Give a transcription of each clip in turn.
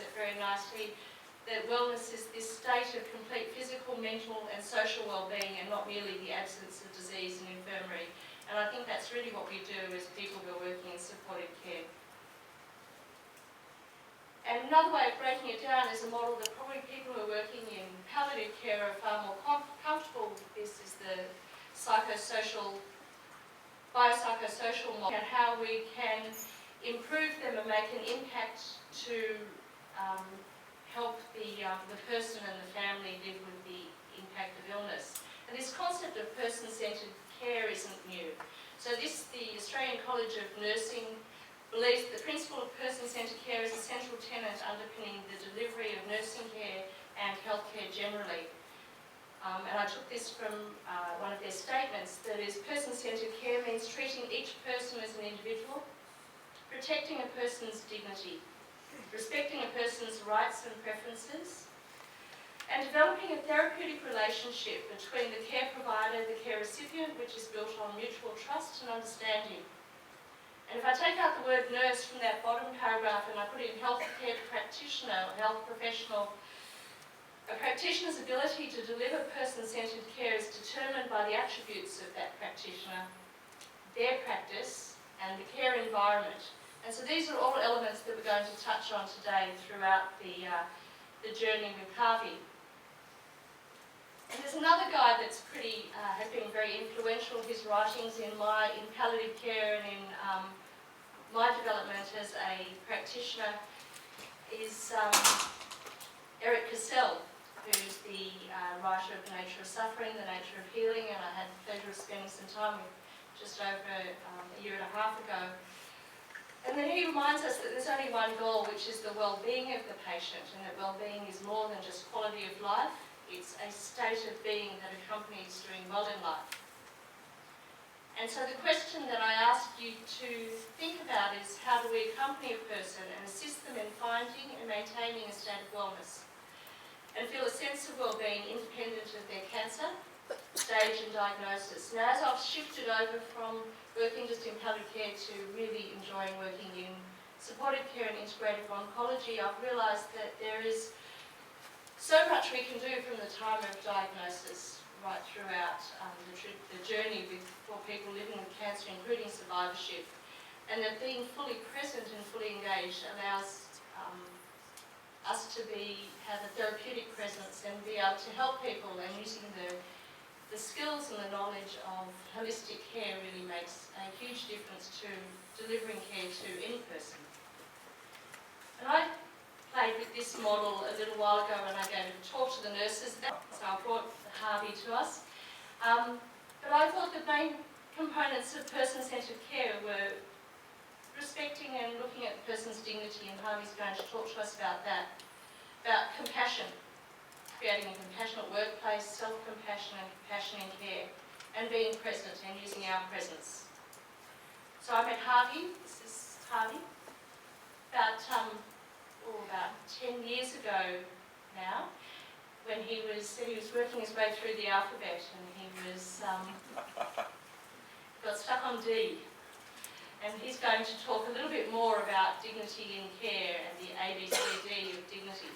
it very nicely, that wellness is this state of complete physical, mental and social well-being, and not merely the absence of disease and infirmary. And I think that's really what we do as people who are working in supportive care. And another way of breaking it down is a model that probably people who are working in palliative care are far more comfortable with. This is the biopsychosocial model, and how we can improve them and make an impact to help the person and the family live with the impact of illness. And this concept of person-centred care isn't new. So the Australian College of Nursing believes that the principle of person-centred care is a central tenet underpinning the delivery of nursing care and healthcare generally. And I took this from one of their statements, that is, person-centred care means treating each person as an individual, protecting a person's dignity, respecting a person's rights and preferences, and developing a therapeutic relationship between the care provider and the care recipient, which is built on mutual trust and understanding. And if I take out the word nurse from that bottom paragraph and I put in healthcare practitioner or health professional, a practitioner's ability to deliver person-centred care is determined by the attributes of that practitioner, their practice, and the care environment. And so these are all elements that we're going to touch on today throughout the journey with Harvey. And there's another guy that's has been very influential. His writings in palliative care and in my development as a practitioner is Eric Cassell, who's the writer of The Nature of Suffering, The Nature of Healing, and I had the pleasure of spending some time with just over a year and a half ago. And then he reminds us that there's only one goal, which is the well-being of the patient, and that well-being is more than just quality of life. It's a state of being that accompanies doing well in life. And so the question that I ask you to think about is, how do we accompany a person and assist them in finding and maintaining a state of wellness, and feel a sense of well-being independent of their cancer stage and diagnosis. Now, as I've shifted over from working just in palliative care to really enjoying working in supportive care and integrative oncology, I've realised that there is so much we can do from the time of diagnosis right throughout the journey for people living with cancer, including survivorship, and that being fully present and fully engaged allows us to have a therapeutic presence and be able to help people, and using the skills and the knowledge of holistic care really makes a huge difference to delivering care to any person. And I played with this model a little while ago when I gave a talk to the nurses, so I brought Harvey to us. But I thought the main components of person-centred care were respecting and looking at the person's dignity, and Harvey's going to talk to us about that, about compassion, creating a compassionate workplace, self-compassion and compassion in care, and being present and using our presence. So I met Harvey, this is Harvey, about 10 years ago now, when he was working his way through the alphabet, and he got stuck on D. And he's going to talk a little bit more about dignity in care and the ABCD of dignity.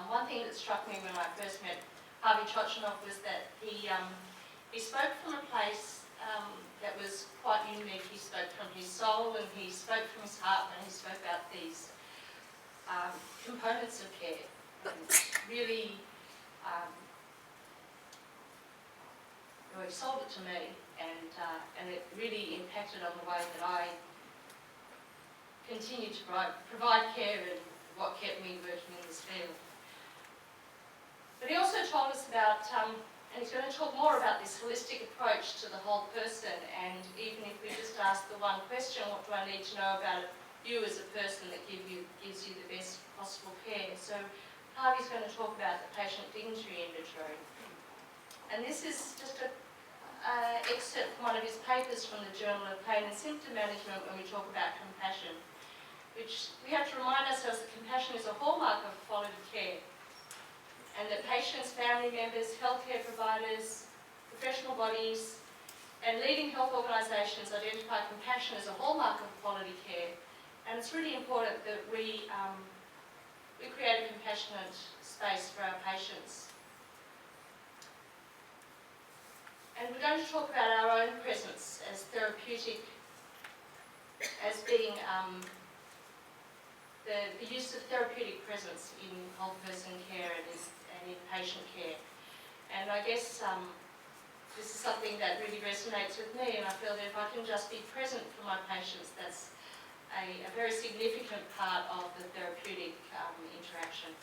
One thing that struck me when I first met Harvey Chochinov was that he spoke from a place that was quite unique. He spoke from his soul, and he spoke from his heart, and he spoke about these components of care. And really, he sold it to me, and it really impacted on the way that I continued to provide care and what kept me working in this field. But he also told us about, and he's going to talk more about this holistic approach to the whole person, and even if we just ask the one question, what do I need to know about you as a person that gives you the best possible care? So Harvey's going to talk about the patient dignity inventory. And this is just an excerpt from one of his papers from the Journal of Pain and Symptom Management when we talk about compassion, which we have to remind ourselves that compassion is a hallmark of quality care, and that patients, family members, healthcare providers, professional bodies, and leading health organisations identify compassion as a hallmark of quality care. And it's really important that we compassionate space for our patients. And we're going to talk about our own presence as therapeutic, as being the use of therapeutic presence in whole person care and in patient care. And I guess this is something that really resonates with me, and I feel that if I can just be present for my patients, that's a very significant part of the therapeutic interaction.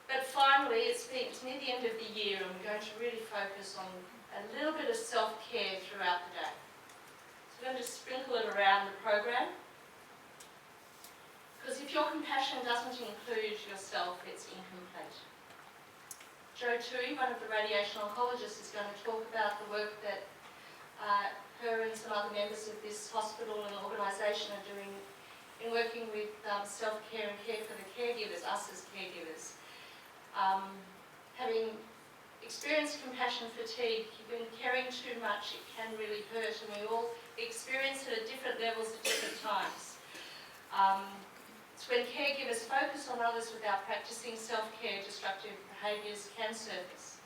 But finally, it's near the end of the year, and we're going to really focus on a little bit of self-care throughout the day. So we're going to sprinkle it around the program, because if your compassion doesn't include yourself, it's incomplete. Jo Tui, one of the radiation oncologists, is going to talk about the work that her and some other members of this hospital and organisation are doing in working with self-care and care for the caregivers, us as caregivers. Having experienced compassion fatigue, when caring too much, it can really hurt, and we all experience it at different levels at different times. It's when caregivers focus on others without practicing self-care, destructive behaviours can surface.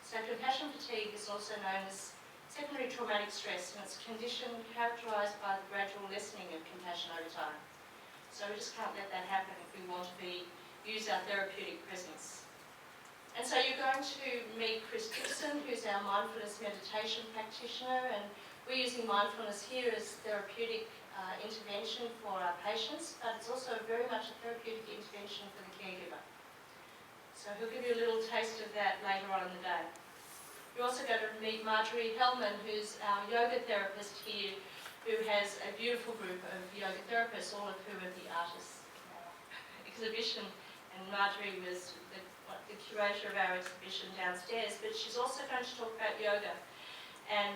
So compassion fatigue is also known as secondary traumatic stress, and it's a condition characterised by the gradual lessening of compassion over time. So we just can't let that happen if we want to use our therapeutic presence. And so you're going to meet Chris Dixon, who's our mindfulness meditation practitioner, and we're using mindfulness here as therapeutic intervention for our patients, but it's also very much a therapeutic intervention for the caregiver. So he'll give you a little taste of that later on in the day. You're also going to meet Marjorie Hellman, who's our yoga therapist here, who has a beautiful group of yoga therapists, all of whom are the artists exhibition. And Marjorie was the curator of our exhibition downstairs, but she's also going to talk about yoga and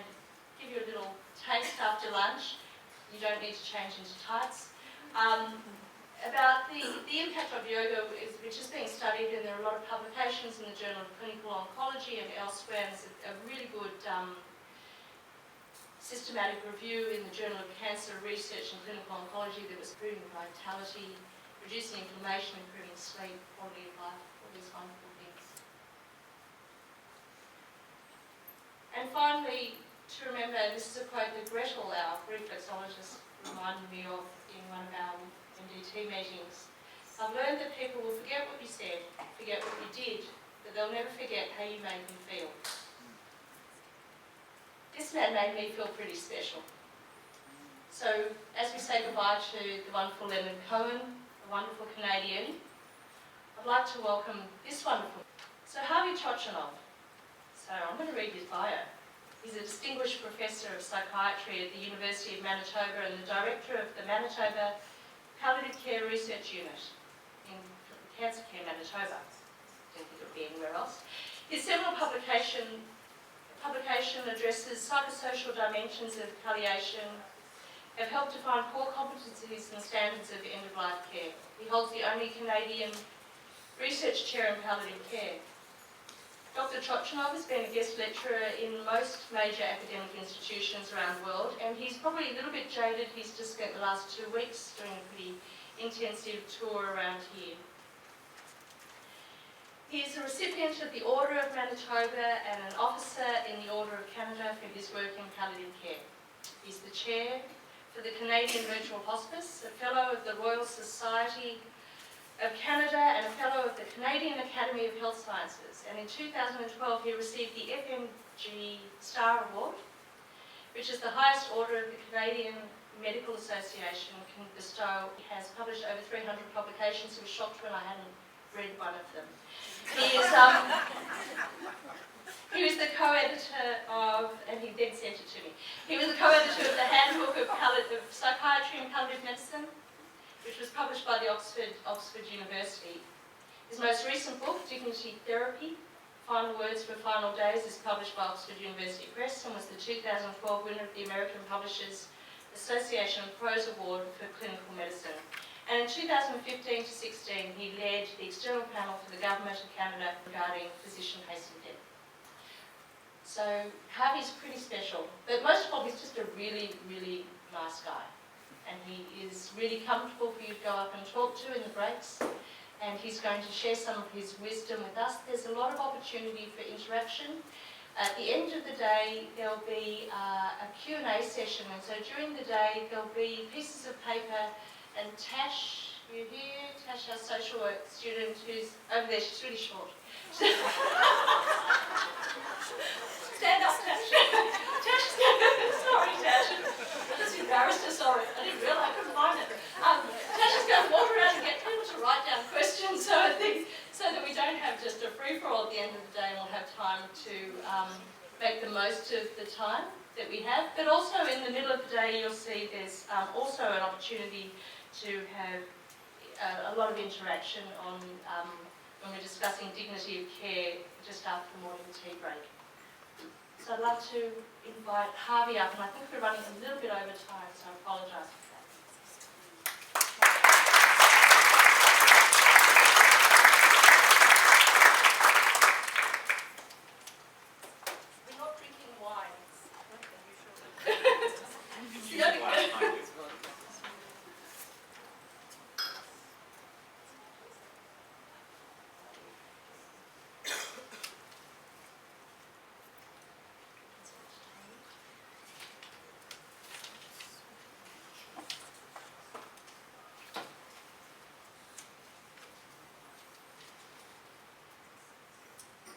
give you a little taste after lunch. You don't need to change into tights. About the impact of yoga, which is being studied, and there are a lot of publications in the Journal of Clinical Oncology and elsewhere, and there's a really good systematic review in the Journal of Cancer Research and Clinical Oncology that was improving vitality, reducing inflammation, improving sleep, quality of life, all these wonderful things. And finally, to remember, this is a quote that Gretel, our reflexologist, reminded me of in one of our MDT meetings. I've learned that people will forget what you said, forget what you did, but they'll never forget how you made them feel. This man made me feel pretty special. So, as we say goodbye to the wonderful Leonard Cohen, a wonderful Canadian, I'd like to welcome this wonderful. So, Harvey Chochinov. So, I'm going to read his bio. He's a distinguished professor of psychiatry at the University of Manitoba and the director of the Manitoba Palliative Care Research Unit in Cancer Care Manitoba. Don't think it would be anywhere else. His seminal publication addresses psychosocial dimensions of palliation, have helped define core competencies and standards of end-of-life care. He holds the only Canadian research chair in palliative care. Dr. Chochinov has been a guest lecturer in most major academic institutions around the world, and he's probably a little bit jaded. He's just spent the last 2 weeks doing a pretty intensive tour around here. He is a recipient of the Order of Manitoba and an officer in the Order of Canada for his work in palliative care. He's the chair for the Canadian Virtual Hospice, a fellow of the Royal Society of Canada and a fellow of the Canadian Academy of Health Sciences. And in 2012 he received the FMG Star Award, which is the highest order of the Canadian Medical Association can bestow. He has published over 300 publications. He was shocked when I hadn't read one of them. He was the co-editor of, and he then sent it to me, he was the co-editor of the Handbook of Psychiatry and Palliative Medicine, which was published by the Oxford University. His most recent book, Dignity Therapy, Final Words for Final Days, is published by Oxford University Press and was the 2012 winner of the American Publishers Association Prose Award for Clinical Medicine. And in 2015 to 16, he led the external panel for the Government of Canada regarding physician-hastened death. So Harvey's pretty special, but most of all, he's just a really, really nice guy. And he is really comfortable for you to go up and talk to in the breaks. and he's going to share some of his wisdom with us. There's a lot of opportunity for interaction. At the end of the day, there'll be a Q&A session, and so during the day there'll be pieces of paper, and Tash, you here? Tash, our social work student who's over there, she's really short. Stand up, Tash. Tash, sorry, Tash. I just embarrassed her, sorry. I didn't realise I couldn't find it. Tash is going to walk around and get people to write down questions so that we don't have just a free-for-all at the end of the day, and we'll have time to make the most of the time that we have. But also in the middle of the day, you'll see there's also an opportunity to have a lot of interaction on when we're discussing dignity of care just after the morning tea break. So I'd love to invite Harvey up, and I think we're running a little bit over time, so I apologise for that. We're not drinking wine.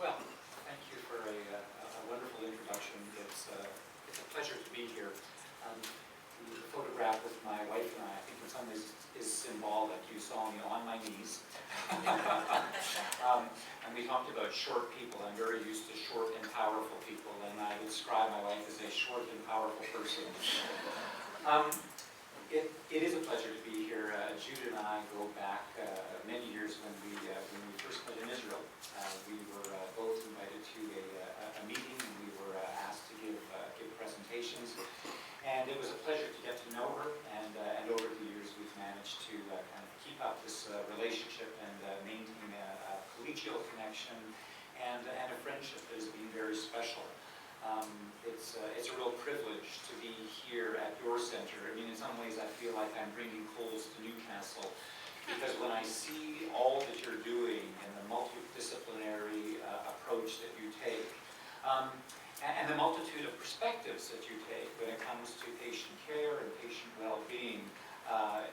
Well, thank you for a wonderful introduction. It's a pleasure to be here. The photograph with my wife and I think in some ways is symbolic. You saw me on my knees. And we talked about short people. I'm very used to short and powerful people, and I would describe my wife as a short and powerful person. It is a pleasure to be here. Jude and I go back many years when we first met in Israel. We were both invited to a meeting, and we were asked to give presentations. And it was a pleasure to get to know her, and over the years we've managed to kind of keep up this relationship and maintain a collegial connection and a friendship that has been very special. It's a real privilege to be here at your center. I mean, in some ways I feel like I'm bringing coals to Newcastle, because when I see all that you're doing and the multidisciplinary approach that you take, and the multitude of perspectives that you take when it comes to patient care and patient well-being,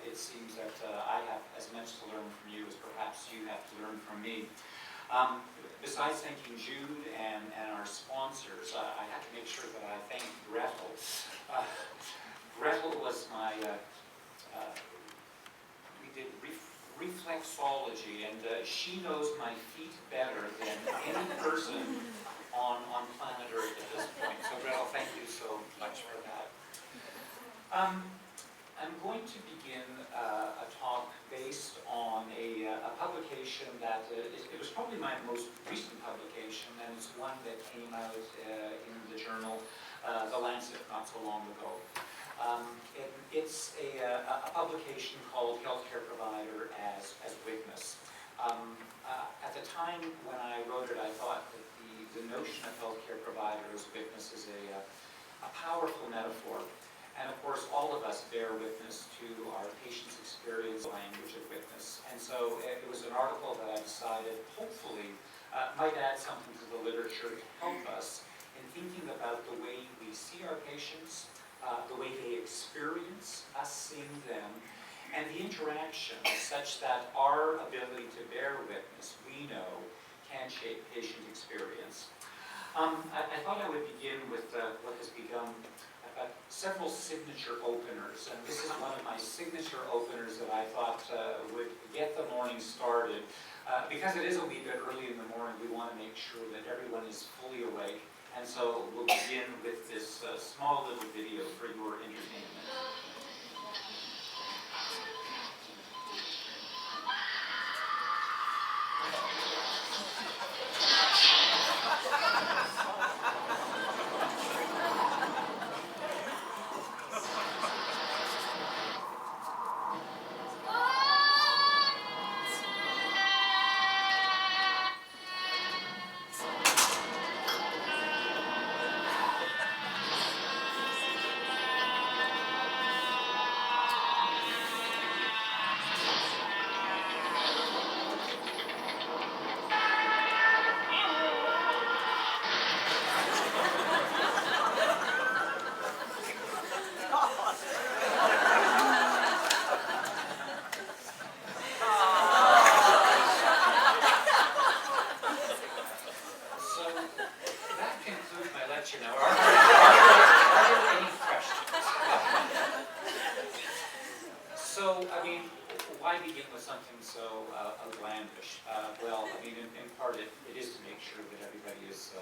it seems that I have as much to learn from you as perhaps you have to learn from me. Besides thanking Jude and our sponsors, I have to make sure that I thank Gretel. Gretel was my, we did reflexology, and she knows my feet better than any person on planet Earth at this point. So Gretel, thank you so much for that. I'm going to begin a talk based on a publication that it was probably my most recent publication, and it's one that came out in the journal The Lancet not so long ago. It's a publication called Healthcare Provider as Witness. At the time when I wrote it, I thought that the notion of healthcare provider as witness is a powerful metaphor. And of course, all of us bear witness to our patients' experience, language of witness. And so it was an article that I decided, hopefully, might add something to the literature to help us in thinking about the way we see our patients, the way they experience us seeing them, and the interaction such that our ability to bear witness, we know, can shape patient experience. I thought I would begin with what has become several signature openers, and this is one of my signature openers that I thought would get the morning started. Because it is a wee bit early in the morning, we want to make sure that everyone is fully awake, and so we'll begin with this small little video for your entertainment. why begin with something so outlandish? Well, I mean, in part, it is to make sure that everybody is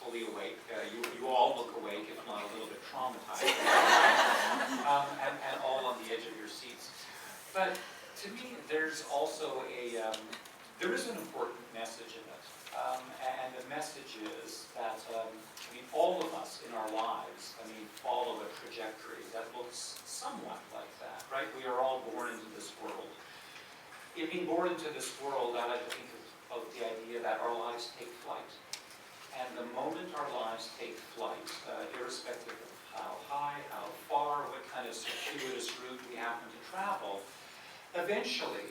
fully awake. You all look awake, if not a little bit traumatized, and all on the edge of your seats. But to me, there's also there is an important message in it. And the message is that, all of us in our lives, follow a trajectory that looks somewhat like that, right? We are all born into this world. In being born into this world, I like to think of the idea that our lives take flight. And the moment our lives take flight, irrespective of how high, how far, what kind of circuitous route we happen to travel, eventually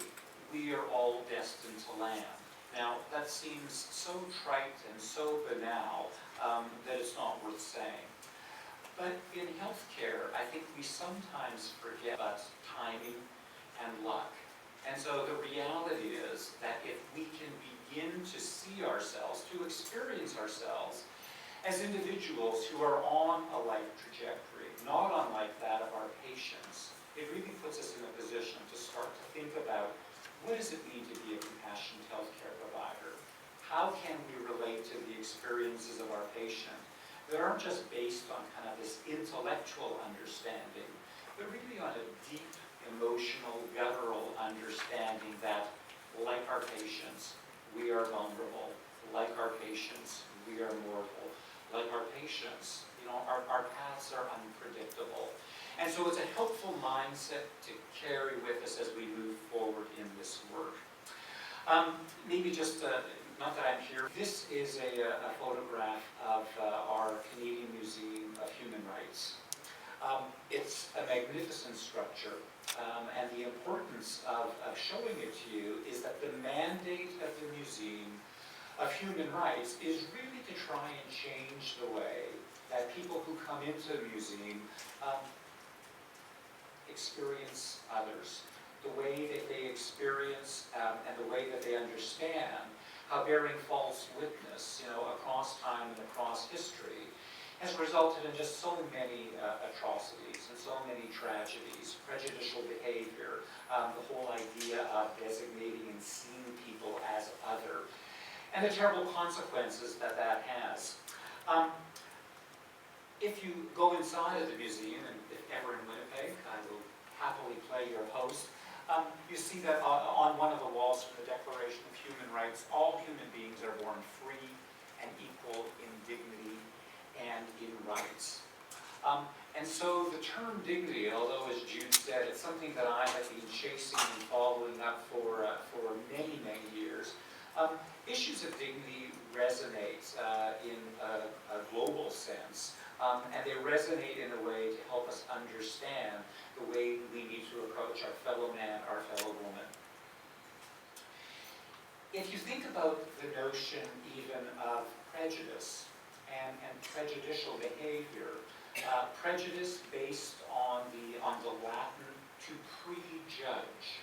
we are all destined to land. Now, that seems so trite and so banal that it's not worth saying. But in healthcare, I think we sometimes forget about timing and luck. And so the reality is that if we can begin to see ourselves, to experience ourselves as individuals who are on a life trajectory, not unlike that of our patients, it really puts us in a position to start to think about, what does it mean to be a compassionate healthcare provider? How can we relate to the experiences of our patient that aren't just based on kind of this intellectual understanding, but really on a deep, emotional, guttural understanding that, like our patients, we are vulnerable. Like our patients, we are mortal. Like our patients, our paths are unpredictable. And so it's a helpful mindset to carry with us as we move forward in this work. Maybe just, not that I'm here, this is a photograph of our Canadian Museum of Human Rights. It's a magnificent structure, and the importance of showing it to you is that the mandate of the Museum of Human Rights is really to try and change the way that people who come into the museum experience others, the way that they experience and the way that they understand how bearing false witness, across time and across history, has resulted in just so many atrocities and so many tragedies, prejudicial behavior, the whole idea of designating and seeing people as other, and the terrible consequences that that has. If you go inside of the museum, and if ever in Winnipeg, I will happily play your host, you see that on one of the walls from the Declaration of Human Rights, all human beings are born free and equal in dignity and in rights. And so the term dignity, although as Jude said, it's something that I have been chasing and following up for many, many years. Issues of dignity resonate in a global sense, and they resonate in a way to help us understand the way we need to approach our fellow man, our fellow woman. If you think about the notion even of prejudice and prejudicial behavior, prejudice based on the Latin to prejudge,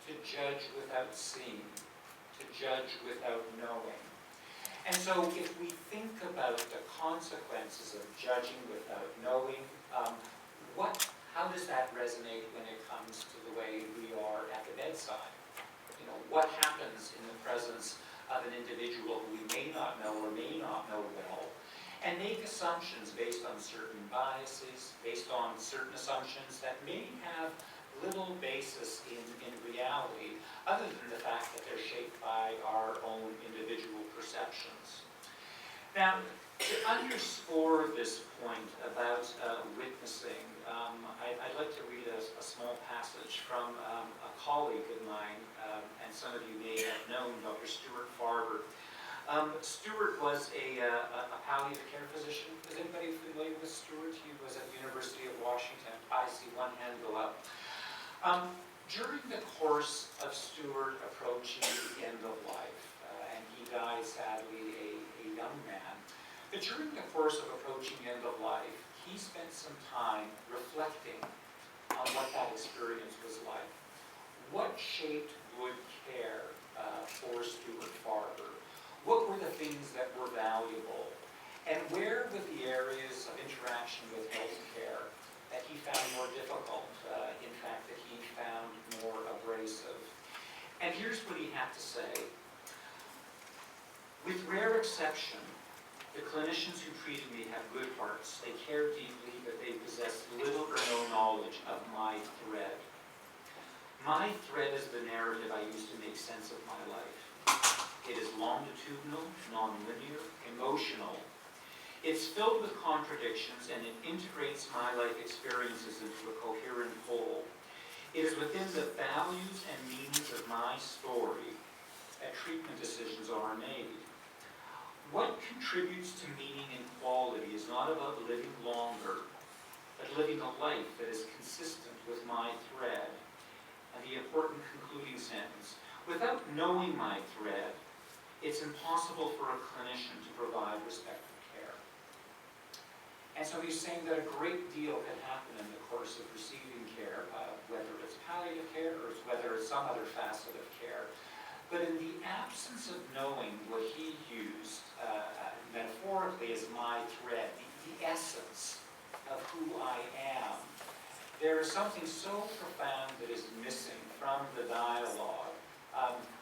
to judge without seeing, to judge without knowing. And so if we think about the consequences of judging without knowing, how does that resonate when it comes to the way we are at the bedside? What happens in the presence of an individual who we may not know or may not know well, and make assumptions based on certain biases, based on certain assumptions that may have little basis in reality, other than the fact that they're shaped by our own individual perceptions. Now, to underscore this point about witnessing, I'd like to read a small passage from a colleague of mine, and some of you may have known Dr. Stuart Farber. Stuart was a palliative care physician. Is anybody familiar with Stuart? He was at the University of Washington. I see one hand go up. During the course of Stuart approaching the end of life, and he died sadly a young man, but during the course of approaching the end of life, he spent some time reflecting on what that experience was like. What shaped good care for Stuart Farber? What were the things that were valuable? And where were the areas of interaction with healthcare that he found more difficult, in fact, that he found more abrasive? abrasive. And here's what he had to say. With rare exception, the clinicians who treated me have good hearts. They care deeply, but they possess little or no knowledge of my thread. My thread is the narrative I use to make sense of my life. It is longitudinal, nonlinear, emotional. It's filled with contradictions, and it integrates my life experiences into a coherent whole. It is within the values and meanings of my story that treatment decisions are made. What contributes to meaning and quality is not about living longer, but living a life that is consistent with my thread. And the important concluding sentence, without knowing my thread, it's impossible for a clinician to provide respectful care. And so he's saying that a great deal can happen in the course of receiving care, whether it's palliative care or whether it's some other facet of care. But in the absence of knowing what he used metaphorically as my thread, the essence of who I am, there is something so profound that is missing from the dialogue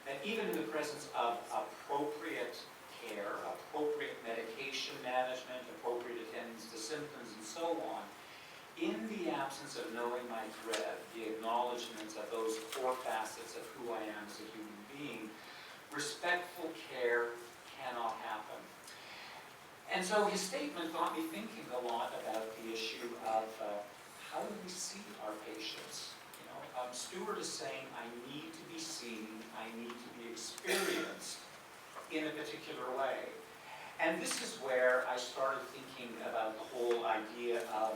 that even in the presence of appropriate care, appropriate medication management, appropriate attendance to symptoms, and so on, in the absence of knowing my thread, the acknowledgement of those four facets of who I am as a human being, respectful care cannot happen. And so his statement got me thinking a lot about the issue of how do we see our patients? You know, Stewart is saying, I need to be seen, I need to be experienced in a particular way. And this is where I started thinking about the whole idea of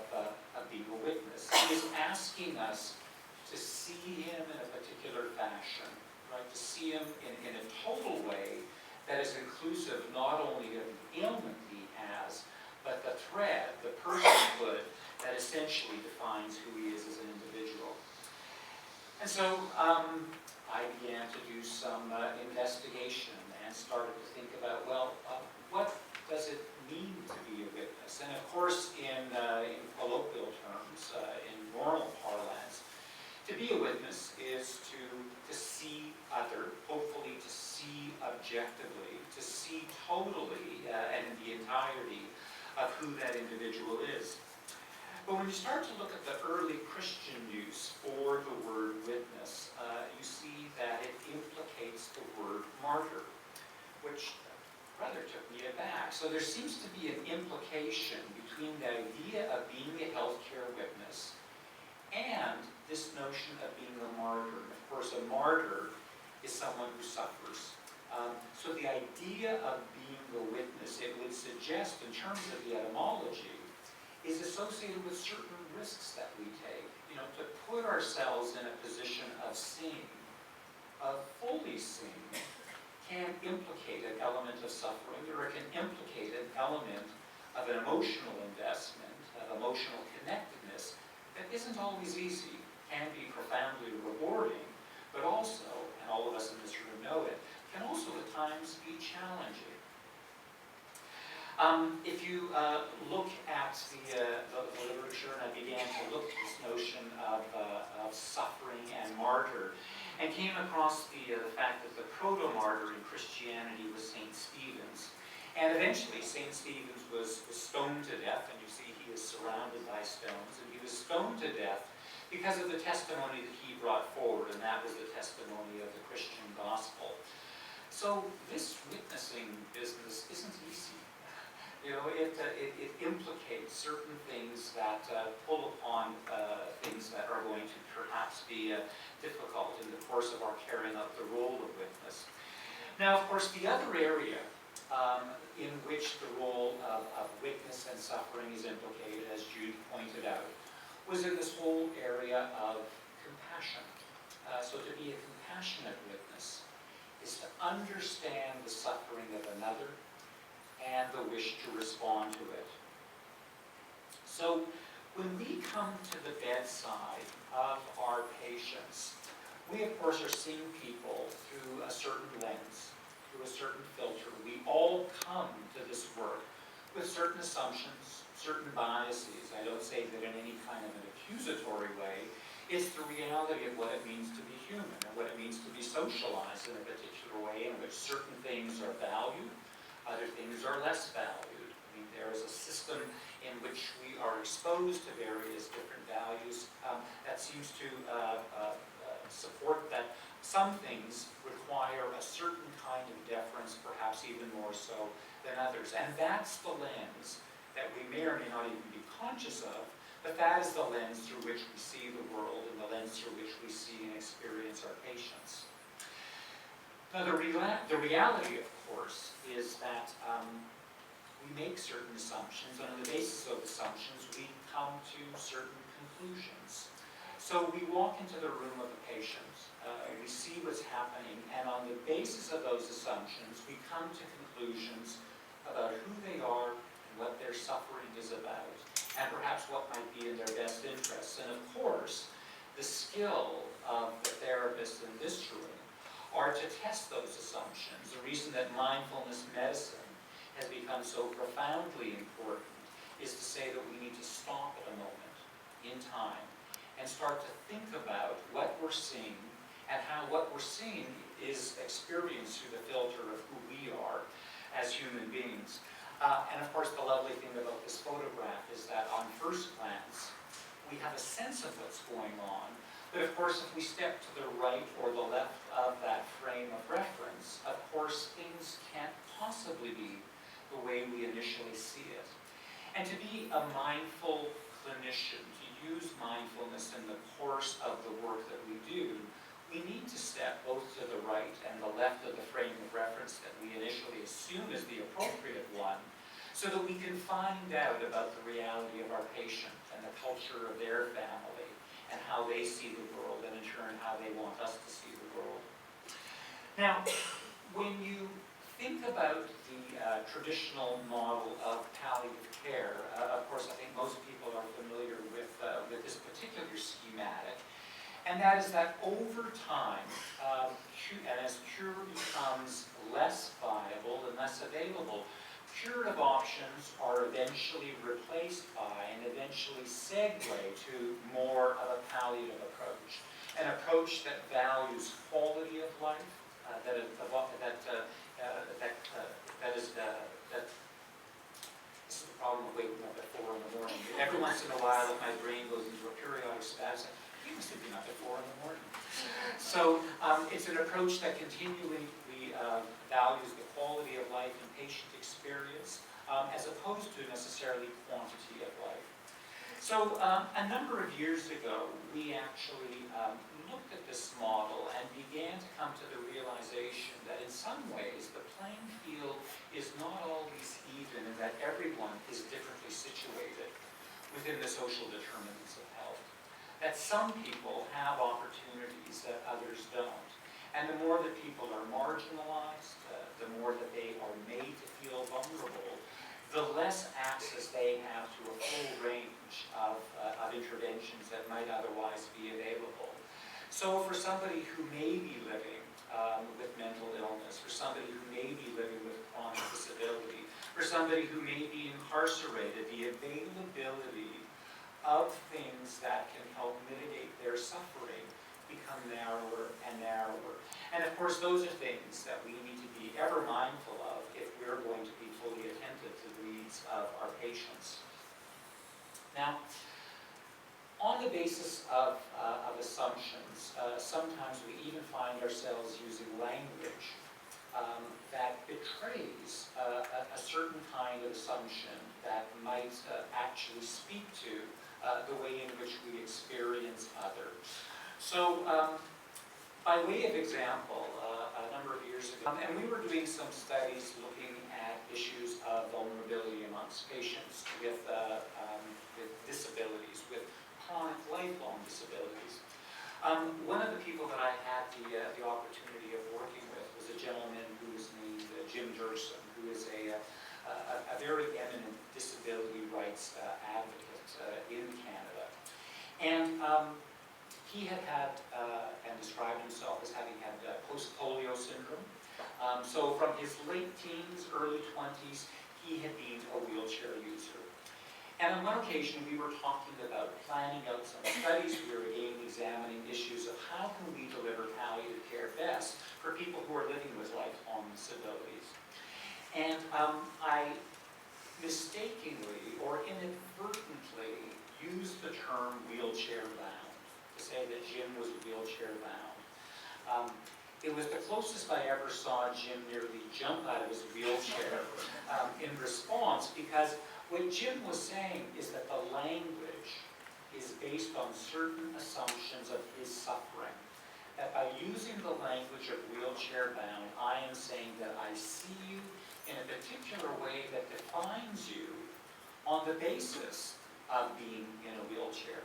being a witness. He is asking us to see him in a particular fashion, right? To see him in a total way that is inclusive not only of the ailment he has, but the thread, the personhood that essentially defines who he is as an individual. And so I began to do some investigation and started to think about, well, what does it mean to be a witness? And of course, in colloquial terms, in normal parlance, to be a witness is to see other, hopefully to see objectively, to see totally and in the entirety of who that individual is. But when you start to look at the early Christian use for the word witness, you see that it implicates the word martyr, which rather took me aback. So there seems to be an implication between the idea of being a healthcare witness and this notion of being a martyr. Of course, a martyr is someone who suffers. So the idea of being a witness, it would suggest, in terms of the etymology, is associated with certain risks that we take. You know, to put ourselves in a position of seeing, of fully seeing, can implicate an element of suffering, or it can implicate an element of an emotional investment, of emotional connectedness that isn't always easy, can be profoundly rewarding, but also, and all of us in this room know it, can also at times be challenging. If you look at the literature, and I began to look at this notion of suffering and martyr, and came across the fact that the proto-martyr in Christianity was St. Stephen's. And eventually St. Stephen's was stoned to death, and you see he is surrounded by stones, and he was stoned to death because of the testimony that he brought forward, and that was the testimony of the Christian gospel. So this witnessing business isn't easy. You know, it implicates certain things that pull upon things that are going to perhaps be difficult in the course of our carrying out the role of witness. Now, of course, the other area in which the role of witness and suffering is implicated, as Jude pointed out, was in this whole area of compassion. So to be a compassionate witness is to understand the suffering of another and the wish to respond to it. So when we come to the bedside of our patients, we of course are seeing people through a certain lens, through a certain filter. We all come to this work with certain assumptions, certain biases. I don't say that in any kind of an accusatory way. It's the reality of what it means to be human and what it means to be socialized in a particular way in which certain things are valued, other things are less valued. I mean, there is a system in which we are exposed to various different values that seems to support that some things require a certain kind of deference, perhaps even more so than others. And that's the lens that we may or may not even be conscious of, but that is the lens through which we see the world and the lens through which we see and experience our patients. Now, the reality, of course, is that we make certain assumptions, and on the basis of assumptions, we come to certain conclusions. So we walk into the room of a patient, we see what's happening, and on the basis of those assumptions, we come to conclusions about who they are and what their suffering is about, and perhaps what might be in their best interests. And of course, the skill of the therapists in this room are to test those assumptions. The reason that mindfulness medicine has become so profoundly important is to say that we need to stop at a moment in time and start to think about what we're seeing and how what we're seeing is experienced through the filter of who we are as human beings. And of course, the lovely thing about this photograph is that on first glance, we have a sense of what's going on. But of course, if we step to the right or the left of that frame of reference, of course, things can't possibly be the way we initially see it. And to be a mindful clinician, to use mindfulness in the course of the work that we do, we need to step both to the right and the left of the frame of reference that we initially assume is the appropriate one, so that we can find out about the reality of our patient and the culture of their family and how they see the world, and in turn how they want us to see the world. Now, when you think about the traditional model of palliative care, of course I think most people are familiar with this particular schematic, and that is that over time, and as cure becomes less viable and less available, curative options are eventually replaced by and eventually segue to more of a palliative approach. An approach that values quality of life, this is the problem of waking up at 4 in the morning. Every once in a while, my brain goes into a periodic spasm. You must have been up at 4 in the morning. So it's an approach that continually values the quality of life and patient experience, as opposed to necessarily quantity of life. So a number of years ago, we actually looked at this model and began to come to the realization that in some ways the playing field is not always even, and that everyone is differently situated within the social determinants of health. That some people have opportunities that others don't. And the more that people are marginalized, the more that they are made to feel vulnerable, the less access they have to a full range of interventions that might otherwise be available. So for somebody who may be living with mental illness, for somebody who may be living with chronic disability, for somebody who may be incarcerated, the availability of things that can help mitigate their suffering become narrower and narrower. And of course, those are things that we need to be ever mindful of if we're going to be fully attentive to the needs of our patients. Now, on the basis of assumptions, sometimes we even find ourselves using language that betrays a certain kind of assumption that might actually speak to the way in which we experience others. So, by way of example, a number of years ago, and we were doing some studies looking at issues of vulnerability amongst patients with disabilities, with chronic lifelong disabilities. One of the people that I had the opportunity of working with was a gentleman who was named Jim Durson, who is a very eminent disability rights advocate in Canada. And he had and described himself as having had post-polio syndrome. So from his late teens, early 20s, he had been a wheelchair user. And on one occasion, we were talking about planning out some studies. We were again examining issues of how can we deliver palliative care best for people who are living with lifelong disabilities. And I mistakenly or inadvertently used the term wheelchair bound to say that Jim was wheelchair bound. It was the closest I ever saw Jim nearly jump out of his wheelchair in response, because what Jim was saying is that the language is based on certain assumptions of his suffering. That by using the language of wheelchair bound, I am saying that I see you in a particular way that defines you on the basis of being in a wheelchair.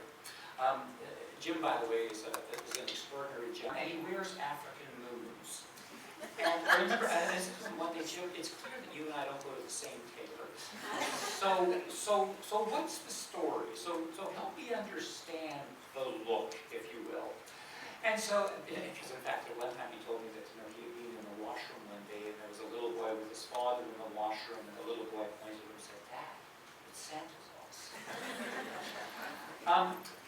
Jim, by the way, is an extraordinary gentleman, and he wears African moons. And I remember, this is one thing, Jim, it's clear that you and I don't go to the same tailor. So what's the story? So help me understand the look, if you will. And so, because in fact, at one time he told me that, he had been in the washroom one day, and there was a little boy with his father in the washroom, and the little boy pointed to him and said, "Dad, it's Santa Claus."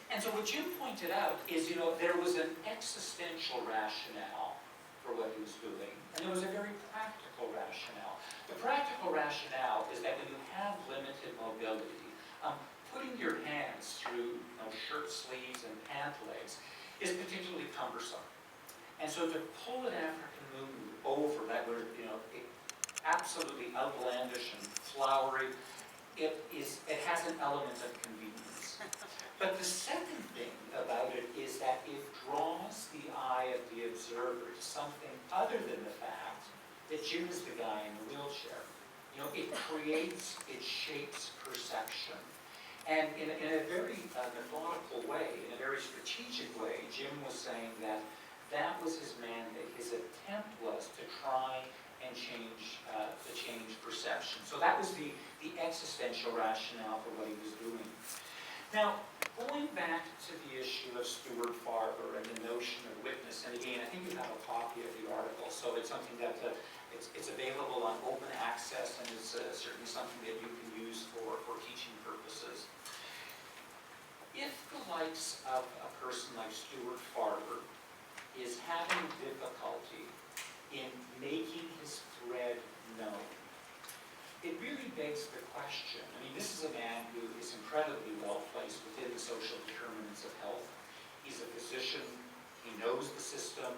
And so what Jim pointed out is, there was an existential rationale for what he was doing, and there was a very practical rationale. The practical rationale is that when you have limited mobility, putting your hands through shirt sleeves and pant legs is particularly cumbersome. And so to pull an African moon over that were, absolutely outlandish and flowery, it has an element of convenience. But the second thing about it is that it draws the eye of the observer to something other than the fact that Jim is the guy in the wheelchair. It creates, it shapes perception. And in a very methodical way, in a very strategic way, Jim was saying that was his mandate. His attempt was to try and change perception. So that was the existential rationale for what he was doing. Now, going back to the issue of Stuart Farber and the notion of witness, and again, I think you have a copy of the article, so it's something that it's available on open access, and it's certainly something that you can use for teaching purposes. If the likes of a person like Stuart Farber is having difficulty in making his thread known, it really begs the question. I mean, this is a man who is incredibly well placed within the social determinants of health. He's a physician, he knows the system,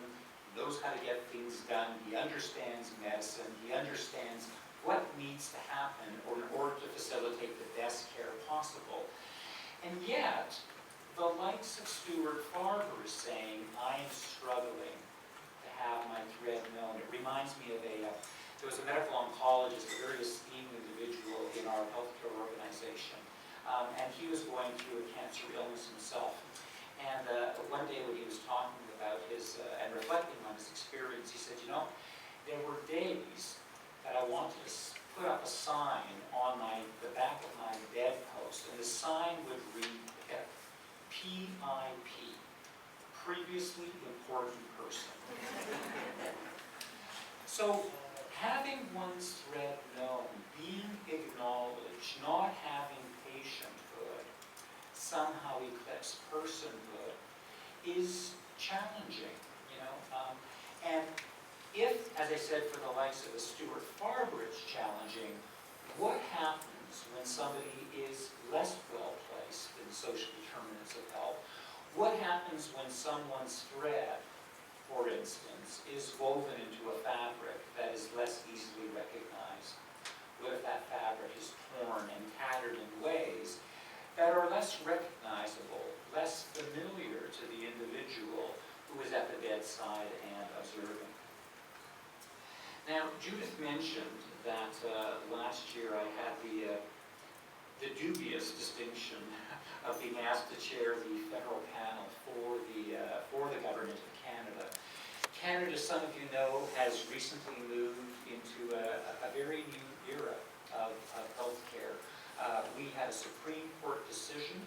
he knows how to get things done, he understands medicine, he understands what needs to happen in order to facilitate the best care possible. And yet, the likes of Stuart Farber is saying, I am struggling to have my thread known. It reminds me of there was a medical oncologist, a very esteemed individual in our healthcare organization, and he was going through a cancer illness himself. And one day when he was talking about his, and reflecting on his experience, he said, there were days that I wanted to put up a sign on the back of my bedpost, and the sign would read PIP, previously important person. So, having one's thread known, being acknowledged, not having patienthood somehow eclipse personhood is challenging, and if, as I said, for the likes of a Stuart Farber, it's challenging, what happens when somebody is less well placed in social determinants of health? What happens when someone's thread, for instance, is woven into a fabric that is less easily recognized? What if that fabric is torn and tattered in ways that are less recognizable, less familiar to the individual who is at the bedside and observing? Now, Judith mentioned that last year I had the dubious distinction of being asked to chair the federal panel for the Government of Canada. Canada, some of you know, has recently moved into a very new era of healthcare. We had a Supreme Court decision.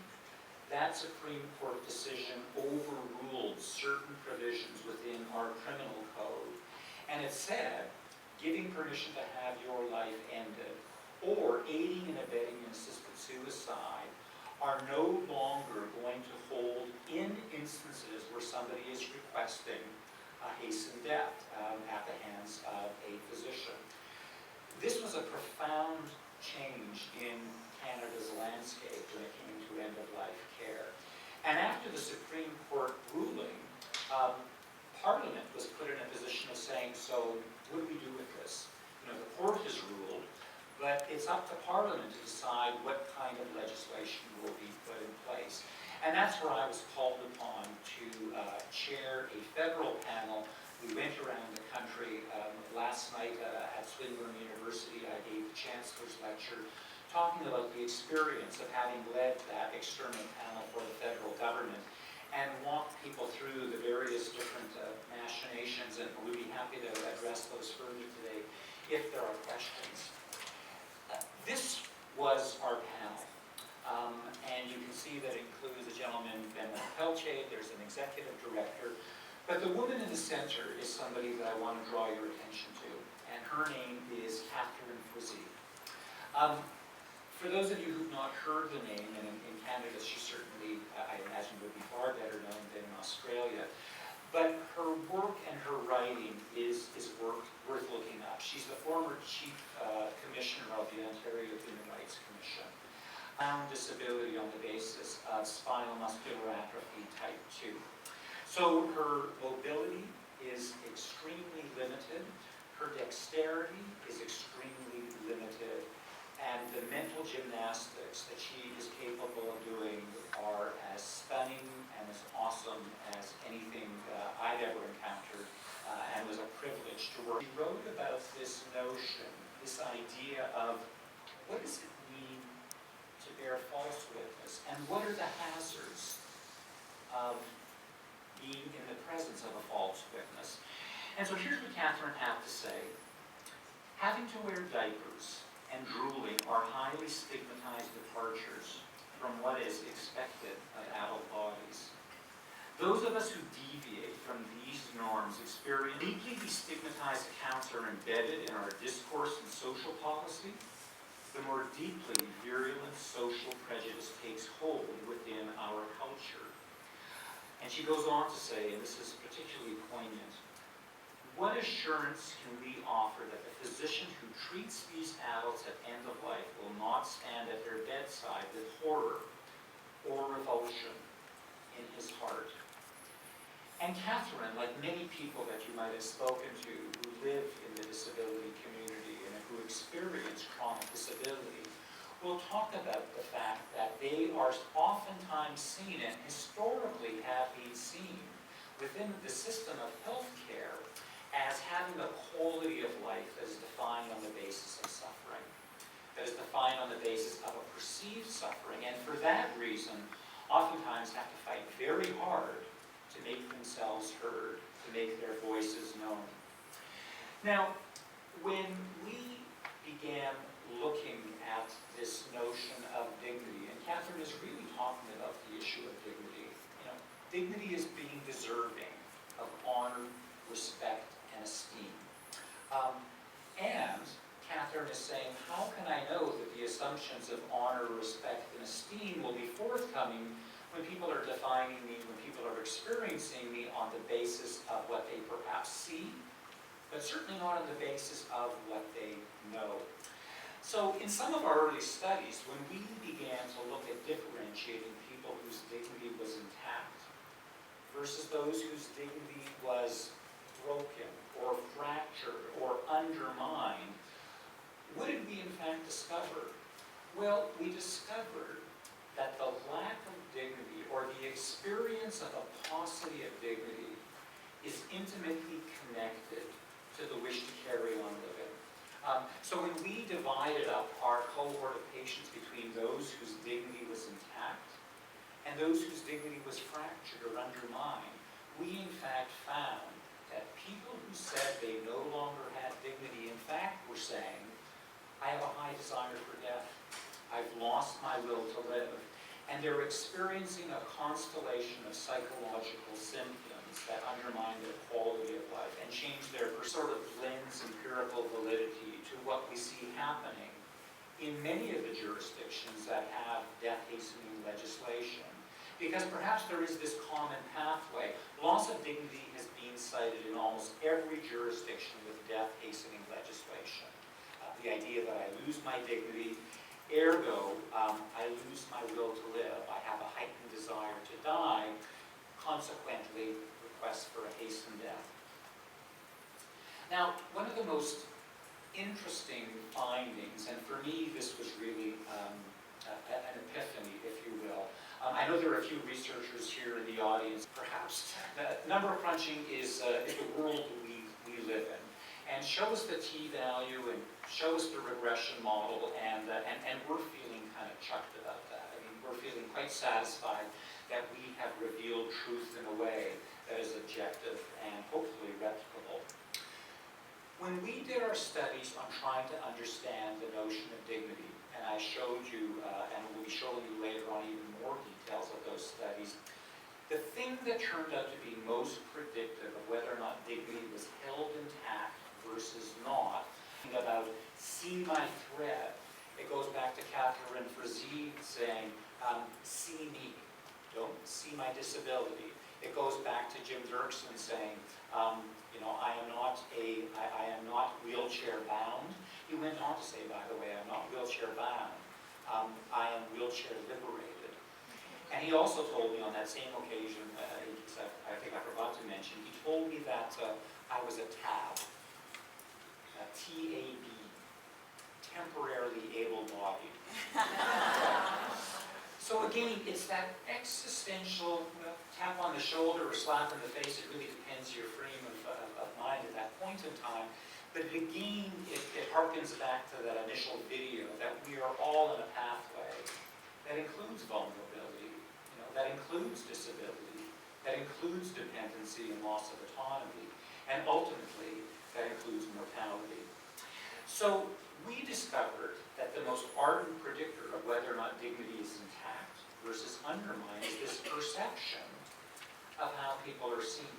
That Supreme Court decision overruled certain provisions within our criminal code, and it said, giving permission to have your life ended or aiding and abetting in assisted suicide are no longer going to hold in instances where somebody is requesting a hastened death at the hands of a physician. This was a profound change in Canada's landscape when it came to end-of-life care. And after the Supreme Court ruling, Parliament was put in a position of saying, so what do we do with this? The court has ruled, but it's up to Parliament to decide what kind of legislation will be put in place. And that's where I was called upon to chair a federal panel. We went around the country. Last night at Swinburne University, I gave the Chancellor's lecture talking about the experience of having led that external panel for the federal government and walked people through the various different machinations, and we'd be happy to address those further today if there are questions. This was our panel, and you can see that it includes a gentleman, Benoit Peltier, there's an executive director, but the woman in the center is somebody that I want to draw your attention to, and her name is Catherine Frizzy. For those of you who've not heard the name, and in Canada she certainly, I imagine, would be far better known than in Australia, but her work and her writing is worth looking up. She's the former Chief Commissioner of the Ontario Human Rights Commission. Found disability on the basis of spinal muscular atrophy type 2. So her mobility is extremely limited, her dexterity is extremely limited, and the mental gymnastics that she is capable of doing are as stunning and as awesome as anything I've ever encountered, and was a privilege to work. She wrote about this notion, this idea of what does it mean to bear false witness, and what are the hazards of being in the presence of a false witness. And so here's what Catherine had to say. Having to wear diapers and drooling are highly stigmatized departures from what is expected of adult bodies. Those of us who deviate from these norms experience deeply destigmatized accounts are embedded in our discourse and social policy, the more deeply virulent social prejudice takes hold within our culture. And she goes on to say, and this is particularly poignant, what assurance can we offer that the physician who treats these adults at end of life will not stand at their bedside with horror or revulsion in his heart? And Catherine, like many people that you might have spoken to who live in the disability community and who experience chronic disability, will talk about the fact that they are oftentimes seen and historically have been seen within the system of healthcare as having a quality of life that is defined on the basis of suffering, that is defined on the basis of a perceived suffering, and for that reason, oftentimes have to fight very hard to make themselves heard, to make their voices known. Now, when we began looking at this notion of dignity, and Catherine is really talking about the issue of dignity. Dignity is being deserving of honor, respect, and esteem. And Catherine is saying, how can I know that the assumptions of honor, respect, and esteem will be forthcoming when people are defining me, when people are experiencing me on the basis of what they perhaps see, but certainly not on the basis of what they know. So in some of our early studies, when we began to look at differentiating people whose dignity was intact versus those whose dignity was broken or fractured or undermined, what did we in fact discover? Well, we discovered that the lack of dignity or the experience of a paucity of dignity is intimately connected to the wish to carry on living. So when we divided up our cohort of patients between those whose dignity was intact and those whose dignity was fractured or undermined, we in fact found that people who said they no longer had dignity, in fact, were saying, I have a high desire for death. I've lost my will to live. And they're experiencing a constellation of psychological symptoms that undermine their quality of life and change their sort of lends empirical validity to what we see happening in many of the jurisdictions that have death hastening legislation, because perhaps there is this common pathway. Loss of dignity has been cited in almost every jurisdiction with death hastening legislation. The idea that I lose my dignity, ergo, I lose my will to live. I have a heightened desire to die, consequently, request for a hastened death. Now, one of the most interesting findings, and for me this was really an epiphany, if you will. I know there are a few researchers here in the audience, perhaps. Number crunching is the world we live in, and show us the t-value and show us the regression model, and we're feeling kind of chucked about that. I mean, we're feeling quite satisfied that we have revealed truth in a way that is objective and hopefully replicable. When we did our studies on trying to understand the notion of dignity, and I showed you, and we'll be showing you later on even more details of those studies, the thing that turned out to be most predictive of whether or not dignity was held intact versus not, about see my thread. It goes back to Catherine Frazee saying, see me, don't see my disability. It goes back to Jim Dirksen saying, I am not wheelchair bound. He went on to say, by the way, I'm not wheelchair bound. I am wheelchair liberated. And he also told me on that same occasion, I think I forgot to mention, he told me that I was a TAB, T-A-B, temporarily able-bodied. So again, it's that existential tap on the shoulder or slap in the face. It really depends your frame of mind at that point in time. But again, it harkens back to that initial video that we are all in a pathway that includes vulnerability, that includes disability, that includes dependency and loss of autonomy, and ultimately, that includes mortality. So we discovered that the most ardent predictor of whether or not dignity is intact versus undermined is this perception of how people are seen.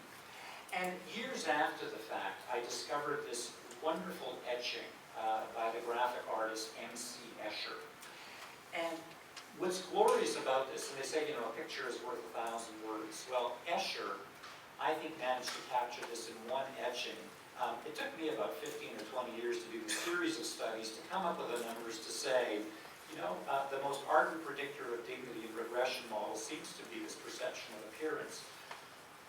And years after the fact, I discovered this wonderful etching by the graphic artist M.C. Escher. And what's glorious about this, and they say, a picture is worth 1,000 words. Well, Escher, I think, managed to capture this in one etching. It took me about 15 or 20 years to do a series of studies to come up with the numbers to say, the most ardent predictor of dignity in regression models seems to be this perception of appearance.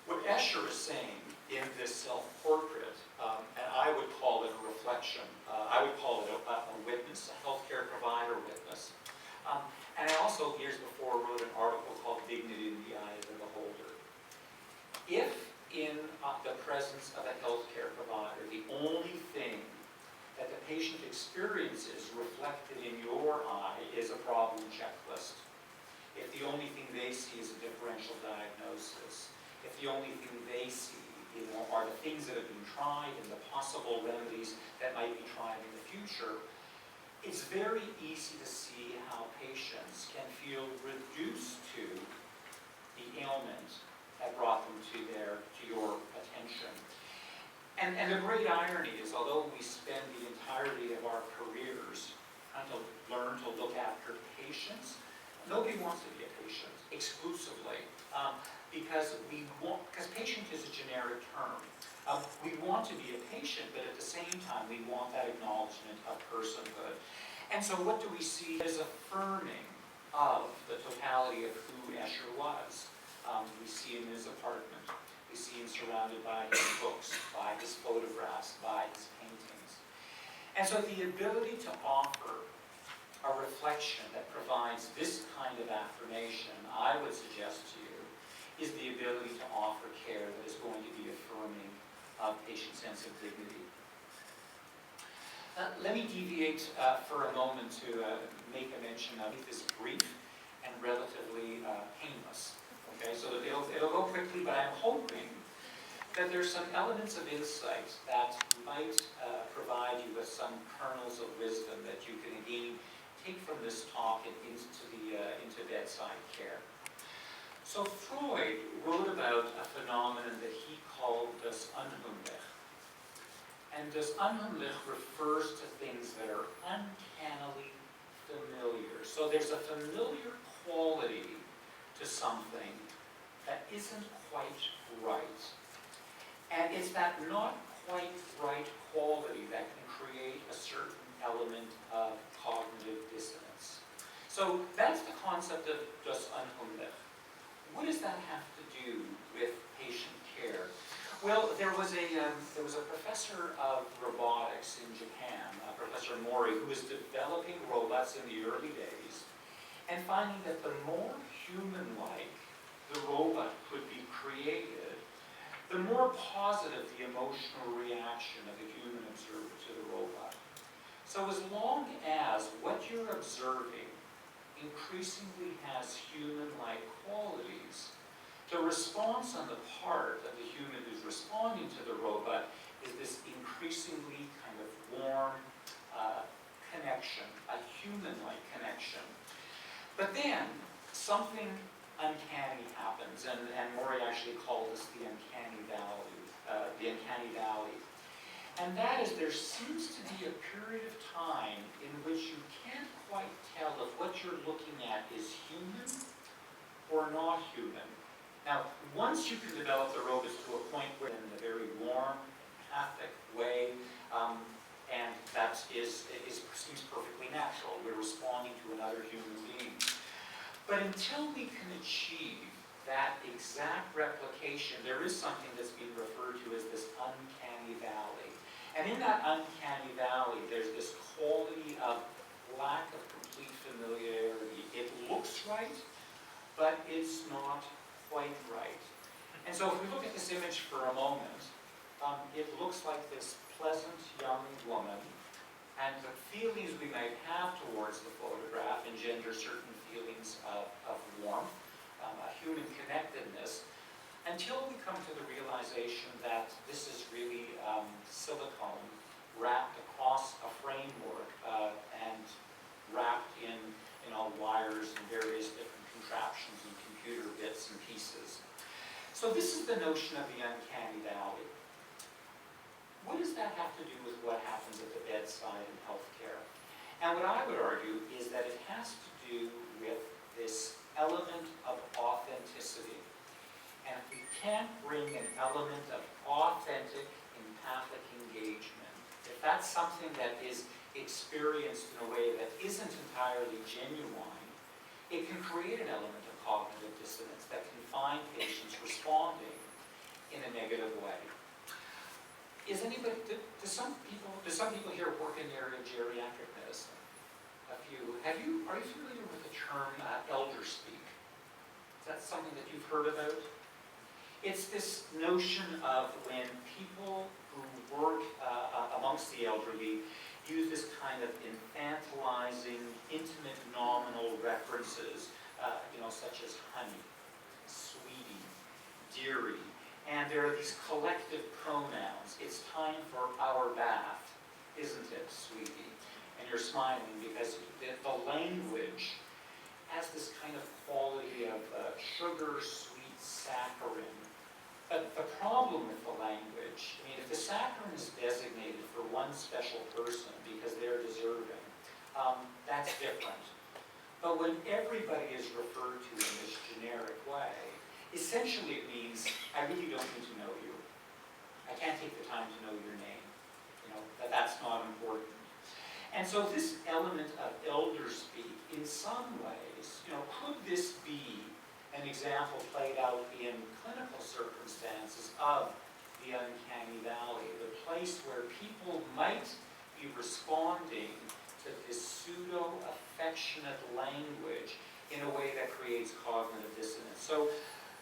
What Escher is saying in this self-portrait, and I would call it a reflection, I would call it a witness, a healthcare provider witness. And I also, years before, wrote an article called Dignity in the Eye of the Beholder. If in the presence of a healthcare provider, the only thing that the patient experiences reflected in your eye is a problem checklist, if the only thing they see is a differential diagnosis, if the only thing they see are the things that have been tried and the possible remedies that might be tried in the future, it's very easy to see how patients can feel reduced to the ailment that brought them to your attention. And the great irony is, although we spend the entirety of our careers trying to learn to look after patients, nobody wants to be a patient exclusively, because patient is a generic term. We want to be a patient, but at the same time, we want that acknowledgement of personhood. And so what do we see as affirming of the totality of who Escher was? We see him in his apartment. We see him surrounded by his books, by his photographs, by his paintings. And so the ability to offer a reflection that provides this kind of affirmation, I would suggest to you, is the ability to offer care that is going to be affirming of patient's sense of dignity. Let me deviate for a moment to make a mention of this brief and relatively painless. Okay, so it'll go quickly, but I'm hoping that there's some elements of insight that might provide you with some kernels of wisdom that you can again take from this talk and into bedside care. So Freud wrote about a phenomenon that he called das Unheimlich. And das Unheimlich refers to things that are uncannily familiar. So there's a familiar quality to something that isn't quite right. And it's that not quite right quality that can create a certain element of cognitive dissonance. So that's the concept of das Unheimlich. What does that have to do with patient care? Well, there was a professor of robotics in Japan, Professor Mori, who was developing robots in the early days and finding that the more human-like the robot could be created, the more positive the emotional reaction of the human observer to the robot. So as long as what you're observing increasingly has human-like qualities, the response on the part of the human who's responding to the robot is this increasingly kind of warm connection, a human-like connection. But then something uncanny happens, and Mori actually called this the uncanny valley. And that is, there seems to be a period of time in which you can't quite tell if what you're looking at is human or not human. Now, once you can develop the robots to a point where in a very warm, empathic way, and that seems perfectly natural. We're responding to another human being. But until we can achieve that exact replication, there is something that's being referred to as this uncanny valley. And in that uncanny valley, there's this quality of lack of complete familiarity. It looks right, but it's not quite right. And so if we look at this image for a moment, it looks like this pleasant young woman, and the feelings we might have towards the photograph engender certain feelings of warmth, a human connectedness, until we come to the realization that this is really silicone wrapped across a framework and wrapped in wires and various different contraptions and computer bits and pieces. So this is the notion of the uncanny valley. What does that have to do with what happens at the bedside in healthcare? And what I would argue is that it has to do with this element of authenticity. And if we can't bring an element of authentic, empathic engagement, if that's something that is experienced in a way that isn't entirely genuine, it can create an element of cognitive dissonance that can find patients responding in a negative way. Do some people here work in the area of geriatric medicine? A few. Are you familiar with the term elder speak? Is that something that you've heard about? It's this notion of when people who work amongst the elderly use this kind of infantilizing, intimate, nominal references, such as honey, sweetie, dearie, and there are these collective pronouns. It's time for our bath, isn't it, sweetie? And you're smiling because the language has this kind of quality of sugar, sweet, saccharine. But the problem with the language, if the saccharin is designated for one special person because they're deserving, that's different. But when everybody is referred to in this generic way, essentially it means, I really don't need to know you. I can't take the time to know your name. That's not important. And so this element of elder speak, in some ways, could this be an example played out in clinical circumstances of the uncanny valley, the place where people might be responding to this pseudo-affectionate language in a way that creates cognitive dissonance. So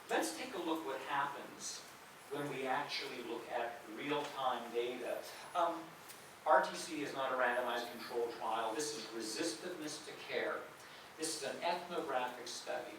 let's take a look what happens when we actually look at real-time data. RTC is not a randomized controlled trial. This is resistiveness to care. This is an ethnographic study.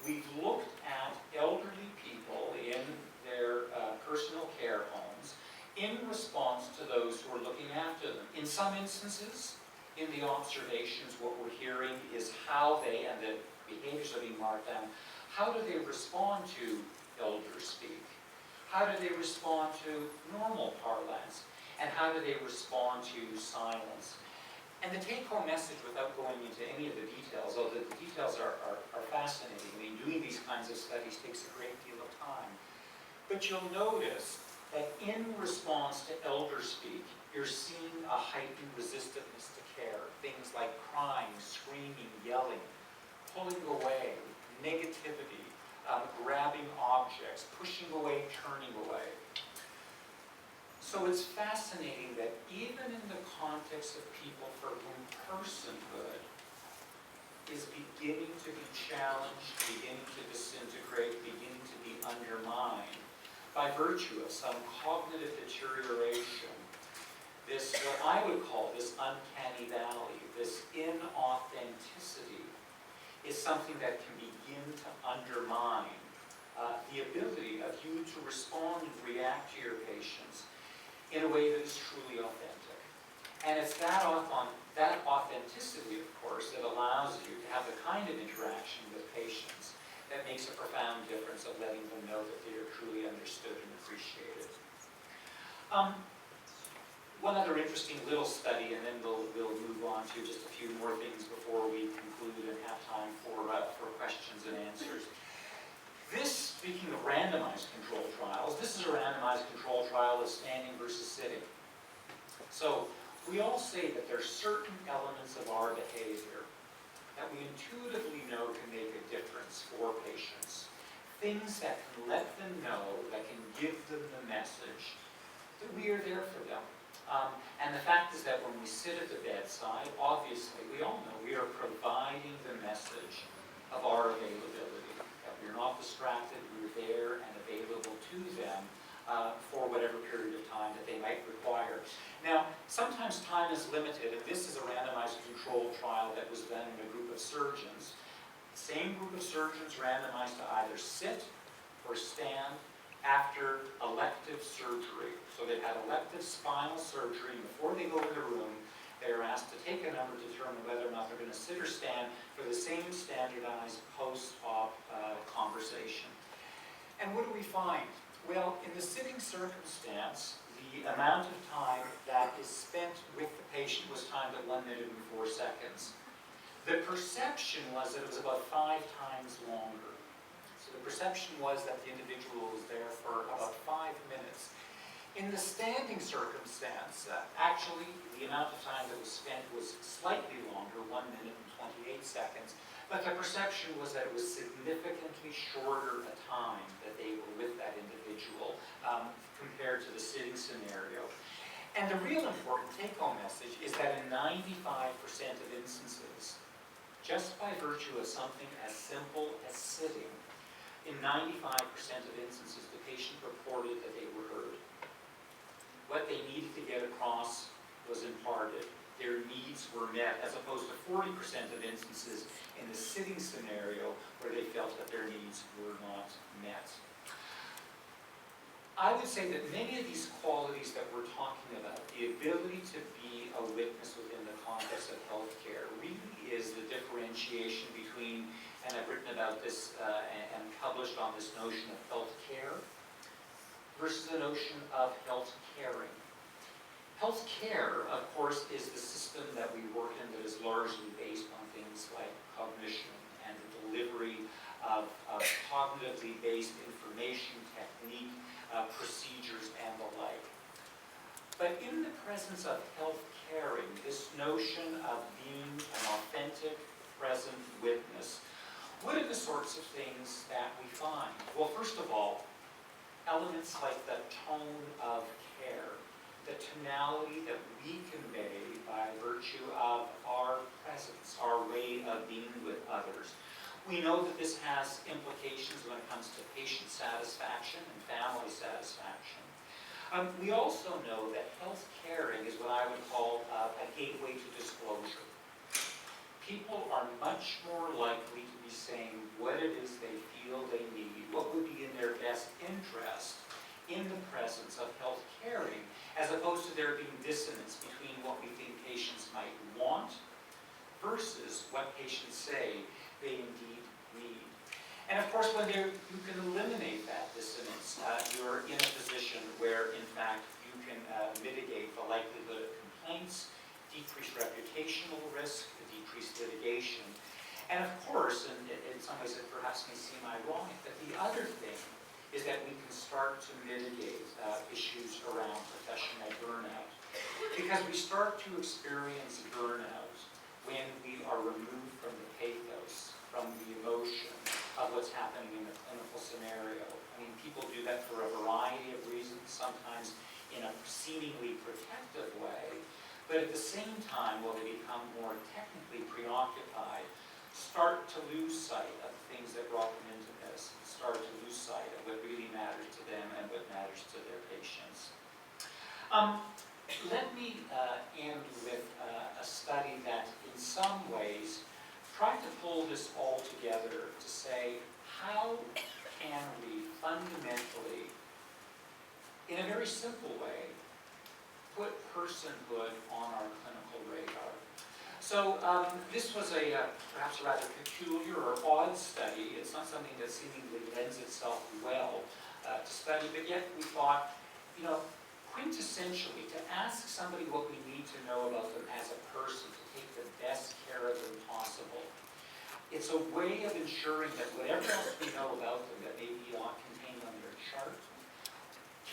We've looked at elderly people in their personal care homes in response to those who are looking after them. In some instances, in the observations, what we're hearing is how they, and the behaviors are being marked down, how do they respond to elder speak? How do they respond to normal parlance? And how do they respond to silence? And the take-home message, without going into any of the details, although the details are fascinating. I mean, doing these kinds of studies takes a great deal of time. But you'll notice that in response to elder speak, you're seeing a heightened resistiveness to care. Things like crying, screaming, yelling, pulling away, negativity, grabbing objects, pushing away, turning away. So it's fascinating that even in the context of people for whom personhood is beginning to be challenged, beginning to disintegrate, beginning to be undermined by virtue of some cognitive deterioration, this, what I would call this uncanny valley, this inauthenticity, is something that can begin to undermine the ability of you to respond and react to your patients in a way that is truly authentic. And it's that authenticity, of course, that allows you to have the kind of interaction with patients that makes a profound difference of letting them know that they are truly understood and appreciated. One other interesting little study, and then we'll move on to just a few more things before we conclude and have time for questions and answers. This, speaking of randomized control trials, this is a randomized control trial of standing versus sitting. So we all say that there are certain elements of our behavior that we intuitively know can make a difference for patients. Things that can let them know, that can give them the message that we are there for them. And the fact is that when we sit at the bedside, obviously, we all know we are providing the message of our availability. That we're not distracted, we're there and available to them for whatever period of time that they might require. Now, sometimes time is limited, and this is a randomized controlled trial that was done in a group of surgeons. The same group of surgeons randomized to either sit or stand after elective surgery. So they've had elective spinal surgery, and before they go in the room, they are asked to take a number to determine whether or not they're going to sit or stand for the same standardized post-op conversation. And what do we find? Well, in the sitting circumstance, the amount of time that is spent with the patient was timed at 1 minute and 4 seconds. The perception was that it was about 5 times longer. So the perception was that the individual was there for about 5 minutes. In the standing circumstance, actually, the amount of time that was spent was slightly longer, 1 minute and 28 seconds, but the perception was that it was significantly shorter a time that they were with that individual compared to the sitting scenario. And the real important take-home message is that in 95% of instances, just by virtue of something as simple as sitting, in 95% of instances, the patient reported that they were heard. What they needed to get across was imparted. Their needs were met, as opposed to 40% of instances in the sitting scenario where they felt that their needs were not met. I would say that many of these qualities that we're talking about, the ability to be a witness within the context of healthcare, really is the differentiation between, and I've written about this and published on this notion of healthcare versus the notion of health caring. Health care, of course, is the system that we work in that is largely based on things like cognition and the delivery of cognitively based information, technique, procedures, and the like. But in the presence of health caring, this notion of being an authentic, present witness, what are the sorts of things that we find? Well, first of all, elements like the tone of care, the tonality that we convey by virtue of our presence, our way of being with others. We know that this has implications when it comes to patient satisfaction and family satisfaction. We also know that health caring is what I would call a gateway to disclosure. People are much more likely to be saying what it is they feel they need, what would be in their best interest in the presence of health caring, as opposed to there being dissonance between what we think patients might want versus what patients say they indeed need. And of course, when you can eliminate that dissonance, you're in a position where, in fact, you can mitigate the likelihood of complaints, decreased reputational risk, the decreased litigation. And of course, and in some ways it perhaps may seem ironic, but the other thing is that we can start to mitigate issues around professional burnout. Because we start to experience burnout when we are removed from the pathos, from the emotion of what's happening in the clinical scenario. I mean, people do that for a variety of reasons, sometimes in a seemingly protective way, but at the same time, while they become more technically preoccupied, start to lose sight of the things that brought them into this, start to lose sight of what really matters to them and what matters to their patients. Let me end with a study that in some ways tried to pull this all together to say, how can we fundamentally, in a very simple way, put personhood on our clinical radar? So this was perhaps a rather peculiar or odd study. It's not something that seemingly lends itself well to study, but yet we thought, quintessentially, to ask somebody what we need to know about them as a person, to take the best care of them possible. It's a way of ensuring that whatever else we know about them that may be contained on their chart,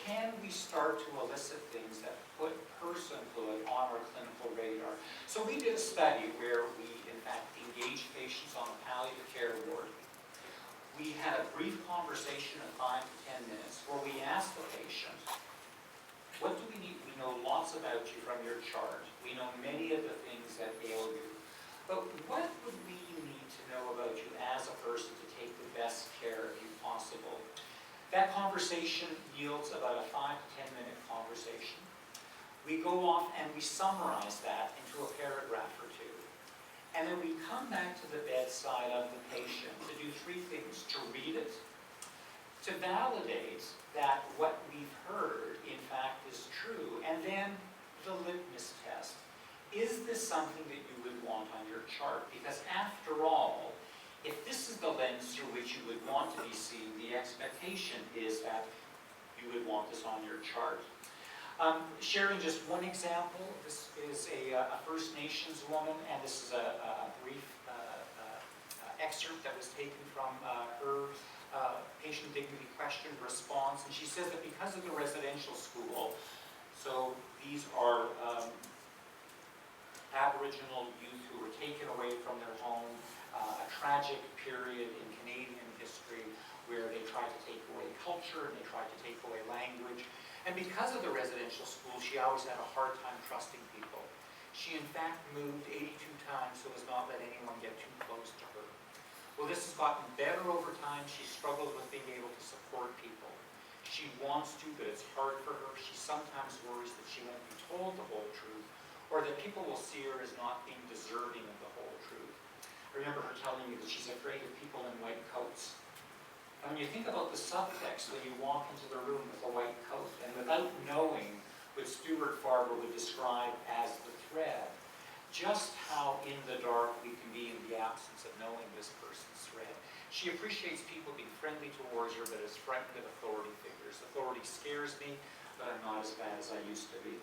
can we start to elicit things that put personhood on our clinical radar? So we did a study where we, in fact, engaged patients on the palliative care ward. We had a brief conversation of 5 to 10 minutes where we asked the patient, what do we need? We know lots about you from your chart. We know many of the things that ail you. But what would we need to know about you as a person to take the best care of you possible? That conversation yields about a 5 to 10 minute conversation. We go off and we summarize that into a paragraph or two. And then we come back to the bedside of the patient to do 3 things: to read it, to validate that what we've heard, in fact, is true, and then the litmus test. Is this something that you would want on your chart? Because after all, if this is the lens through which you would want to be seen, the expectation is that you would want this on your chart. Sharing just one example, this is a First Nations woman, and this is a brief excerpt that was taken from her patient dignity question response. And she says that because of the residential school, so these are Aboriginal youth who were taken away from their home, a tragic period in Canadian history where they tried to take away culture and they tried to take away language. And because of the residential school, she always had a hard time trusting people. She in fact moved 82 times so as not let anyone get too close to her. Well, this has gotten better over time. She struggled with being able to support people. She wants to, but it's hard for her. She sometimes worries that she won't be told the whole truth, or that people will see her as not being deserving of the whole truth. I remember her telling me that she's afraid of people in white coats. And when you think about the subtext, when you walk into the room with a white coat, and without knowing what Stuart Farber would describe as the thread, just how in the dark we can be in the absence of knowing this person's thread. She appreciates people being friendly towards her, but is frightened of authority figures. Authority scares me, but I'm not as bad as I used to be.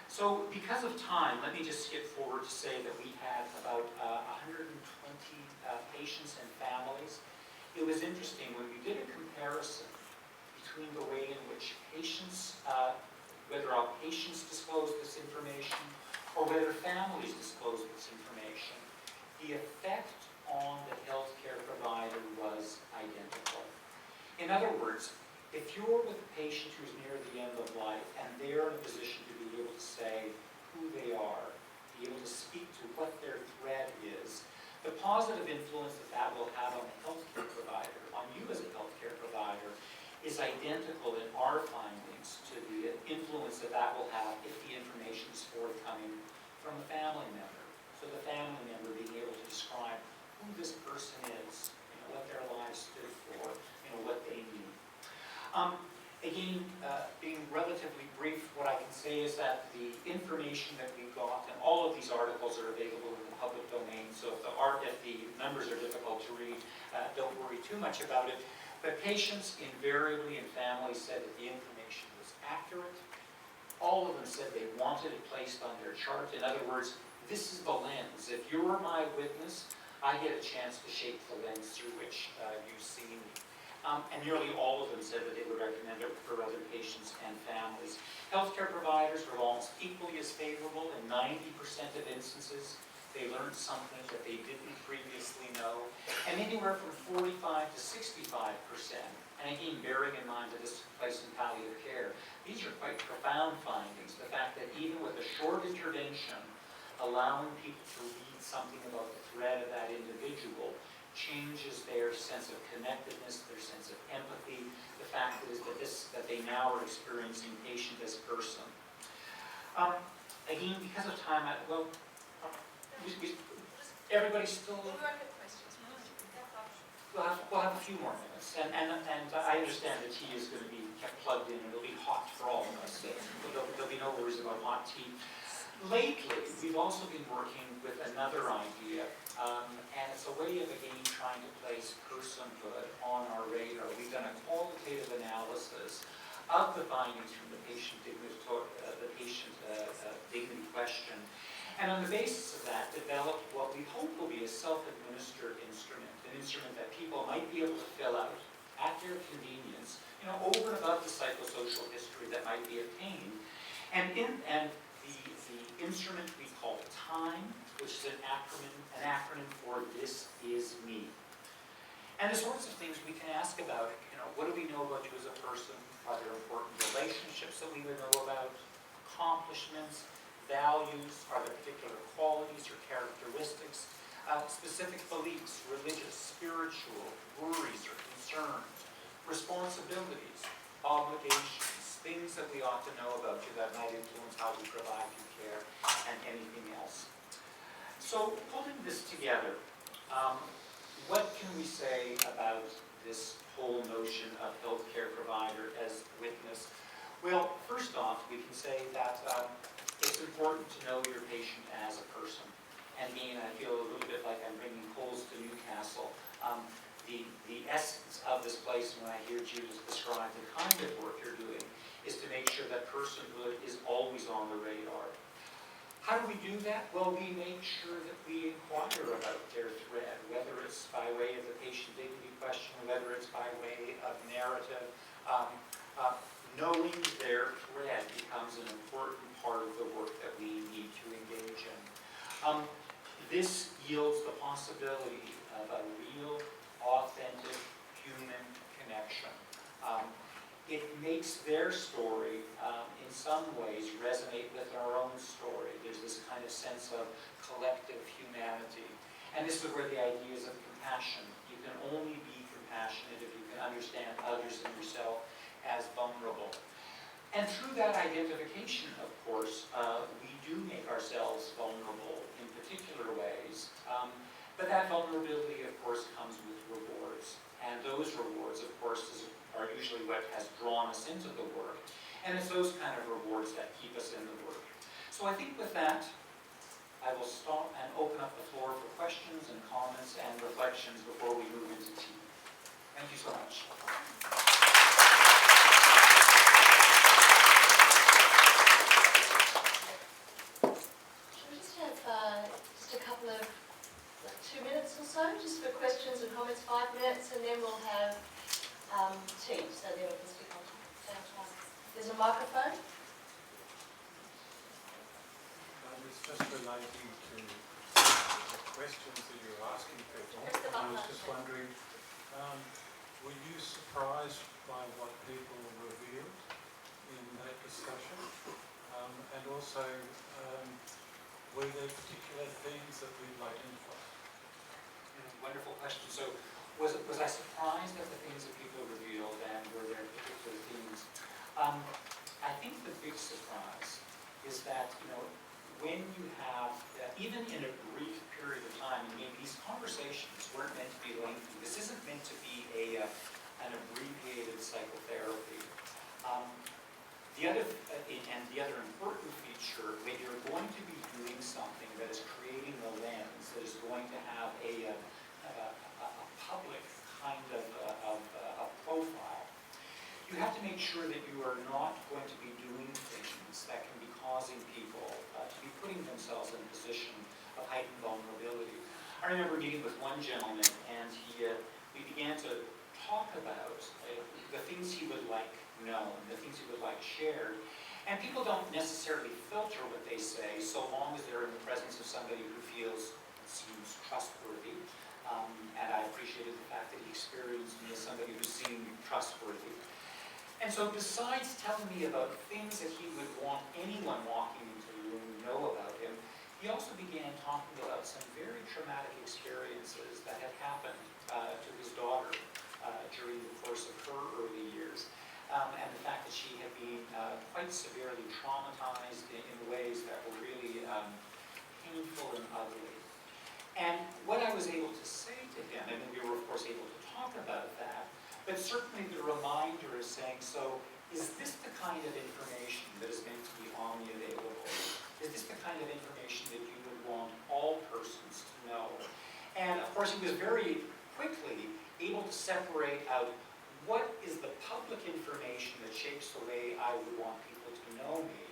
So because of time, let me just skip forward to say that we had about 120 patients and families. It was interesting when we did a comparison between the way in which patients, whether our patients disclosed this information or whether families disclosed this information, the effect on the healthcare provider was identical. In other words, if you're with a patient who's near the end of life and they're in a position to be able to say who they are, be able to speak to what their thread is, the positive influence that that will have on the healthcare provider, on you as a healthcare provider, is identical in our findings to the influence that that will have if the information is forthcoming from a family member. So the family member being able to describe who this person is, what their lives stood for, what they need. Again, being relatively brief, what I can say is that the information that we got, and all of these articles are available in the public domain, so if the numbers are difficult to read, don't worry too much about it. But patients invariably and families said that the information was accurate. all of them said they wanted it placed on their chart. In other words, this is the lens. If you're my witness, I get a chance to shape the lens through which you see me. And nearly all of them said that they would recommend it for other patients and families. Healthcare providers were almost equally as favorable. In 90% of instances, they learned something that they didn't previously know. And anywhere from 45 to 65%. And again, bearing in mind that this took place in palliative care, these are quite profound findings. The fact that even with a short intervention, allowing people to read something about the thread of that individual changes their sense of connectedness, their sense of empathy, the fact is that they now are experiencing patient as person. Again, because of time, everybody's still... We won't have questions. We'll have a few more minutes, and I understand the tea is going to be kept plugged in, and it'll be hot for all of us. There'll be no worries about hot tea. Lately, we've also been working with another idea, and it's a way of, again, trying to place personhood on our radar. We've done a qualitative analysis of the findings from the patient dignity question, and on the basis of that, developed what we hope will be a self-administered instrument, an instrument that people might be able to fill out at their convenience, over and above the psychosocial history that might be obtained, and the instrument we call TIME, which is an acronym for This Is Me. And the sorts of things we can ask about, what do we know about you as a person? Are there important relationships that we would know about? Accomplishments, values, are there particular qualities or characteristics? Specific beliefs, religious, spiritual, worries or concerns, responsibilities, obligations, things that we ought to know about you that might influence how we provide you care, and anything else. So, pulling this together, what can we say about this whole notion of healthcare provider as witness? Well, first off, we can say that it's important to know your patient as a person. And again, I feel a little bit like I'm bringing coals to Newcastle. The essence of this place, when I hear Judith describe the kind of work you're doing, is to make sure that personhood is always on the radar. How do we do that? Well, we make sure that we inquire about their thread, whether it's by way of the patient dignity question, whether it's by way of narrative. Knowing their thread becomes an important part of the work that we need to engage in. This yields the possibility of a real, authentic human connection. It makes their story, in some ways, resonate with our own story. There's this kind of sense of collective humanity. And this is where the ideas of compassion, you can only be compassionate if you can understand others and yourself as vulnerable. And through that identification, of course, we do make ourselves vulnerable in particular ways. But that vulnerability, of course, comes with rewards. And those rewards, of course, are usually what has drawn us into the work. And it's those kind of rewards that keep us in the work. So I think with that, I will stop and open up the floor for questions and comments and reflections before we move into tea. Thank you so much. Should we just have just a couple of, 2 minutes or so, just for questions and comments, 5 minutes, and then we'll have tea, so then we can speak on same time. There's a microphone. It's just relating to the questions that you're asking people. I was just wondering, were you surprised by what people revealed in that discussion? And also, were there particular themes that we've identified? Wonderful question. So, was I surprised at the things that people revealed, and were there particular themes? I think the big surprise is that, when you have, even in a brief period of time, these conversations weren't meant to be lengthy. This isn't meant to be an abbreviated psychotherapy. The other important feature, when you're going to be doing something that is creating a lens, that is going to have a public kind of profile, you have to make sure that you are not going to be doing things events that can be causing people to be putting themselves in a position of heightened vulnerability. I remember meeting with one gentleman, and we began to talk about the things he would like known, the things he would like shared. And people don't necessarily filter what they say so long as they're in the presence of somebody who feels and seems trustworthy. And I appreciated the fact that he experienced me as somebody who seemed trustworthy. And so besides telling me about things that he would want anyone walking into the room to know about him, he also began talking about some very traumatic experiences that had happened to his daughter during the course of her early years. And the fact that she had been quite severely traumatized in ways that were really painful and ugly. And what I was able to say to him, and we were of course able to talk about that, but certainly the reminder is saying, so is this the kind of information that is meant to be omni-available? Is this the kind of information that you would want all persons to know? And of course he was very quickly able to separate out what is the public information that shapes the way I would want people to know me,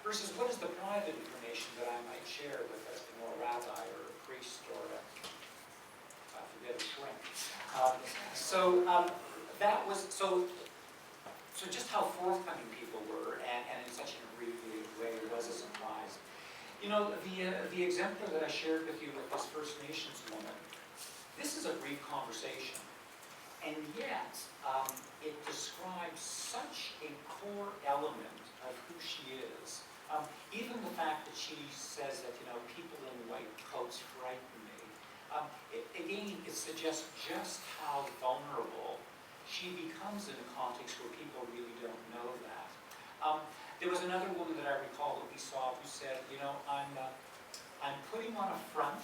versus what is the private information that I might share with a rabbi or a priest or a shrink. So just how forthcoming people were, and in such an abbreviated way, was a surprise. You know, the exemplar that I shared with you with this First Nations woman, this is a brief conversation, and yet it describes such a core element of who she is. Even the fact that she says that, you know, people in white coats frighten me. Again, it suggests just how vulnerable she becomes in a context where people really don't know that. There was another woman that I recall that we saw who said, you know, I'm putting on a front,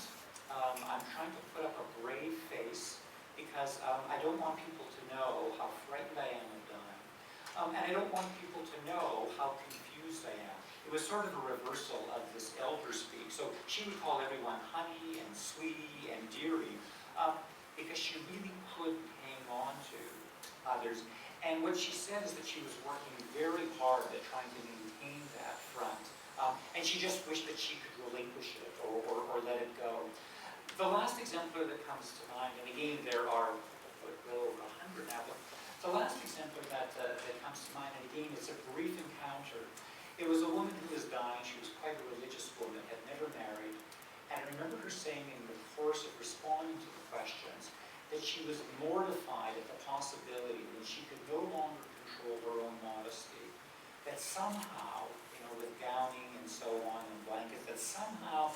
I'm trying to put up a brave face because I don't want people to know how frightened I am of dying. And I don't want people to know how confused I am. It was sort of a reversal of this elder speak. So she would call everyone honey and sweetie and dearie because she really could hang on to others. And what she said is that she was working very hard at trying to maintain that front. And she just wished that she could relinquish it or let it go. The last exemplar that comes to mind, and again there are well over 100 now, but the last exemplar that comes to mind, and again it's a brief encounter. It was a woman who was dying. She was quite a religious woman, had never married. And I remember her saying in the course of responding to the questions that she was mortified at the possibility that she could no longer control her own modesty. That somehow, you know, with gowning and so on and blankets, that somehow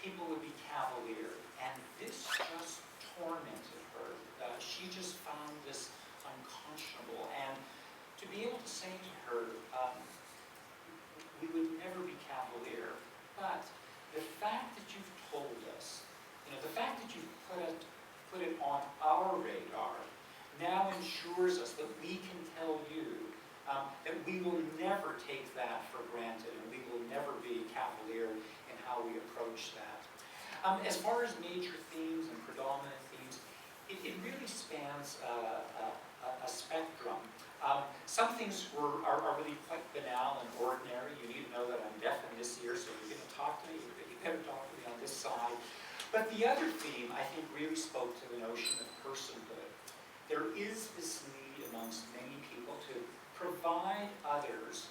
people would be cavalier. And this just tormented her. She just found this unconscionable. And to be able to say to her, we would never be cavalier, but the fact that you've told us, you know, the fact that you've put it on our radar now ensures us that we can tell you that we will never take that for granted and we will never be cavalier in how we approach that. As far as major themes and predominant themes, it really spans a spectrum. Some things are really quite banal and ordinary. You need to know that I'm deaf in this ear, so if you're going to talk to me, you better talk to me on this side. But the other theme, I think, really spoke to the notion of personhood. There is this need amongst many people to provide others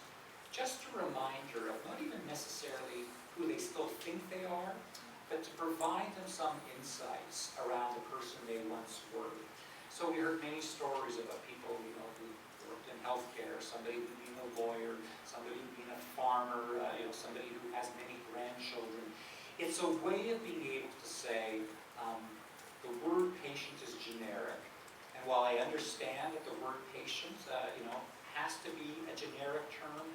just a reminder of not even necessarily who they still think they are, but to provide them some insights around the person they once were. So we heard many stories about people, you know, who worked in healthcare, somebody who being a lawyer, somebody who being a farmer, you know, somebody who has many grandchildren. It's a way of being able to say the word patient is generic. And while I understand that the word patient, you know, has to be a generic term,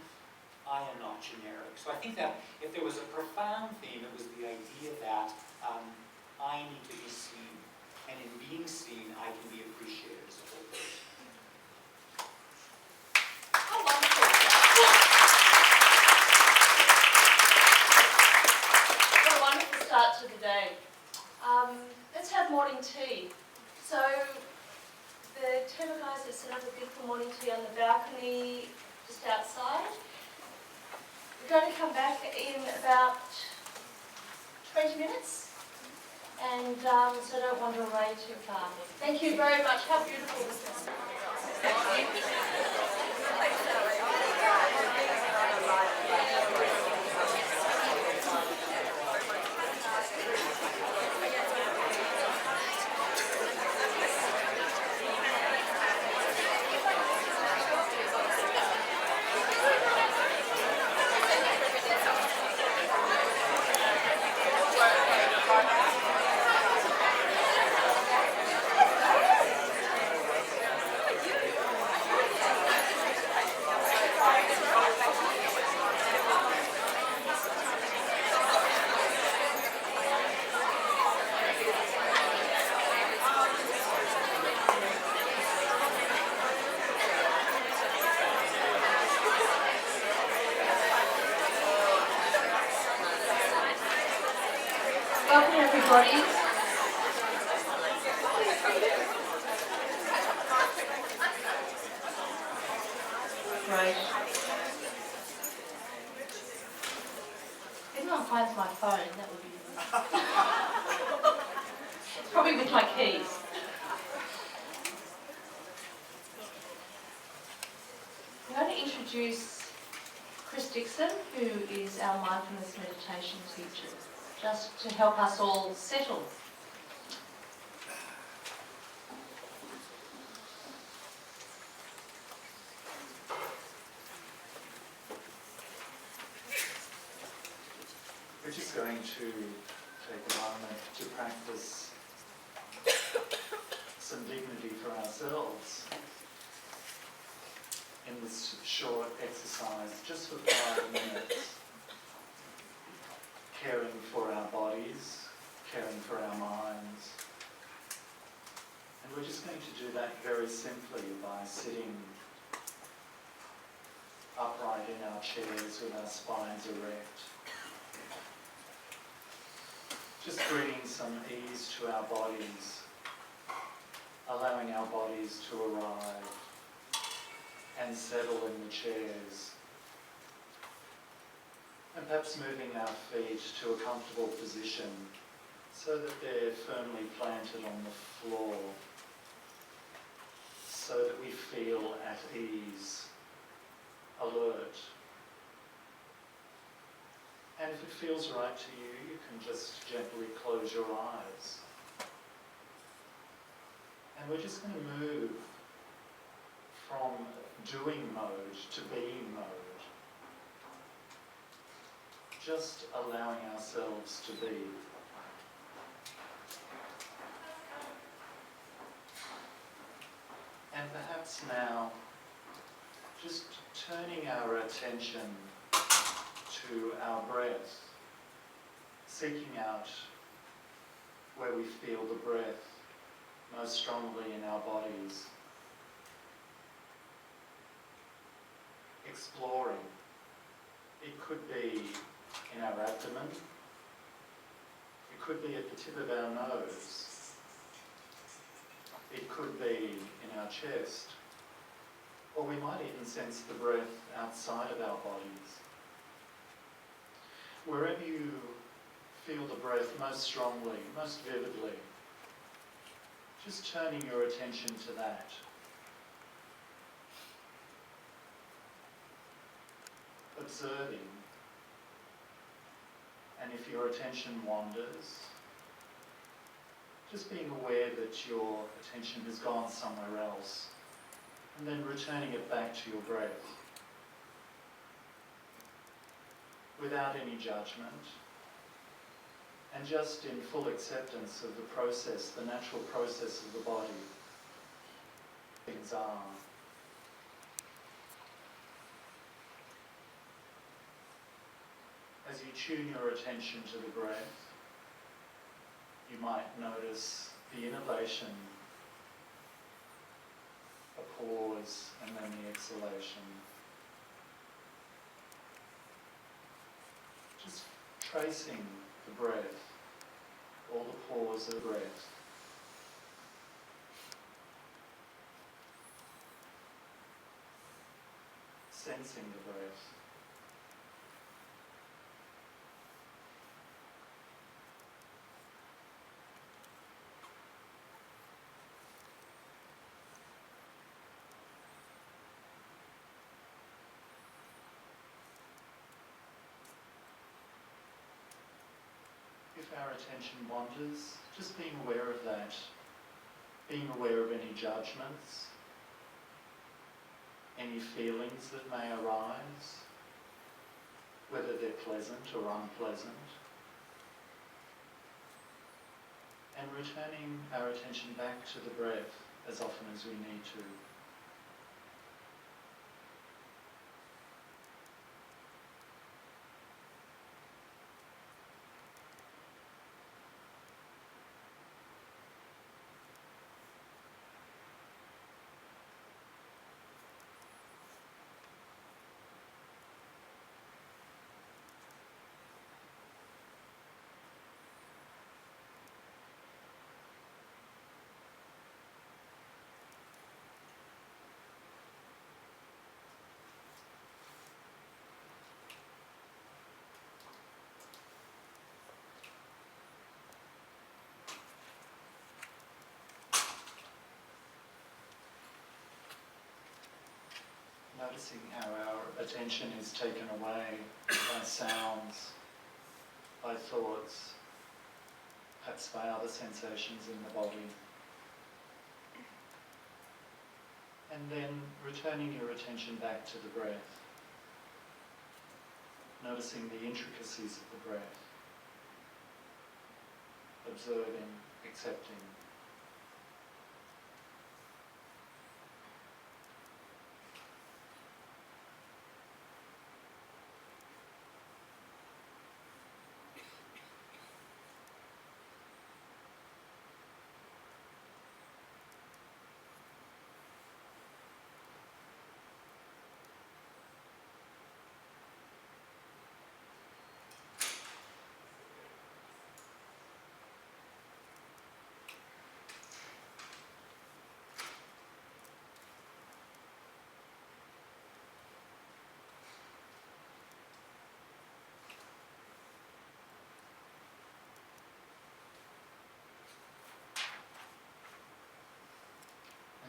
I am not generic. So I think that if there was a profound theme, it was the idea that I need to be seen. And in being seen, I can be appreciated as a whole person. How wonderful. What a wonderful start to the day. Let's have morning tea. So the Teva guys have set up a beautiful morning tea on the balcony just outside. We're going to come back in about 20 minutes, and so don't wander away too far. Thank you very much. How beautiful was this? Welcome everybody. Great. If anyone finds my phone, that would be it's probably with my keys. I'm going to introduce Chris Dixon, who is our mindfulness meditation teacher, just to help us all settle. We're just going to take a moment to practice some dignity for ourselves in this short exercise, just for 5 minutes. Caring for our bodies, caring for our minds. And we're just going to do that very simply by sitting upright in our chairs with our spines erect. Just bringing some ease to our bodies, allowing our bodies to arrive and settle in the chairs. And perhaps moving our feet to a comfortable position so that they're firmly planted on the floor, so that we feel at ease, alert. And if it feels right to you, you can just gently close your eyes. And we're just going to move from doing mode to being mode. Just allowing ourselves to be. And perhaps now, just turning our attention to our breath, seeking out where we feel the breath most strongly in our bodies. Exploring. It could be in our abdomen. It could be at the tip of our nose. It could be in our chest. Or we might even sense the breath outside of our bodies. Wherever you feel the breath most strongly, most vividly, just turning your attention to that. Observing. And if your attention wanders, just being aware that your attention has gone somewhere else, and then returning it back to your breath without any judgment, and just in full acceptance of the process, the natural process of the body. Things are. As you tune your attention to the breath, you might notice the inhalation, a pause, and then the exhalation. Just tracing the breath, all the pause of the breath. Sensing the breath. our attention wanders, just being aware of that, being aware of any judgments, any feelings that may arise, whether they're pleasant or unpleasant, and returning our attention back to the breath as often as we need to. Noticing how our attention is taken away by sounds, by thoughts, perhaps by other sensations in the body. And then returning your attention back to the breath, noticing the intricacies of the breath, observing, accepting.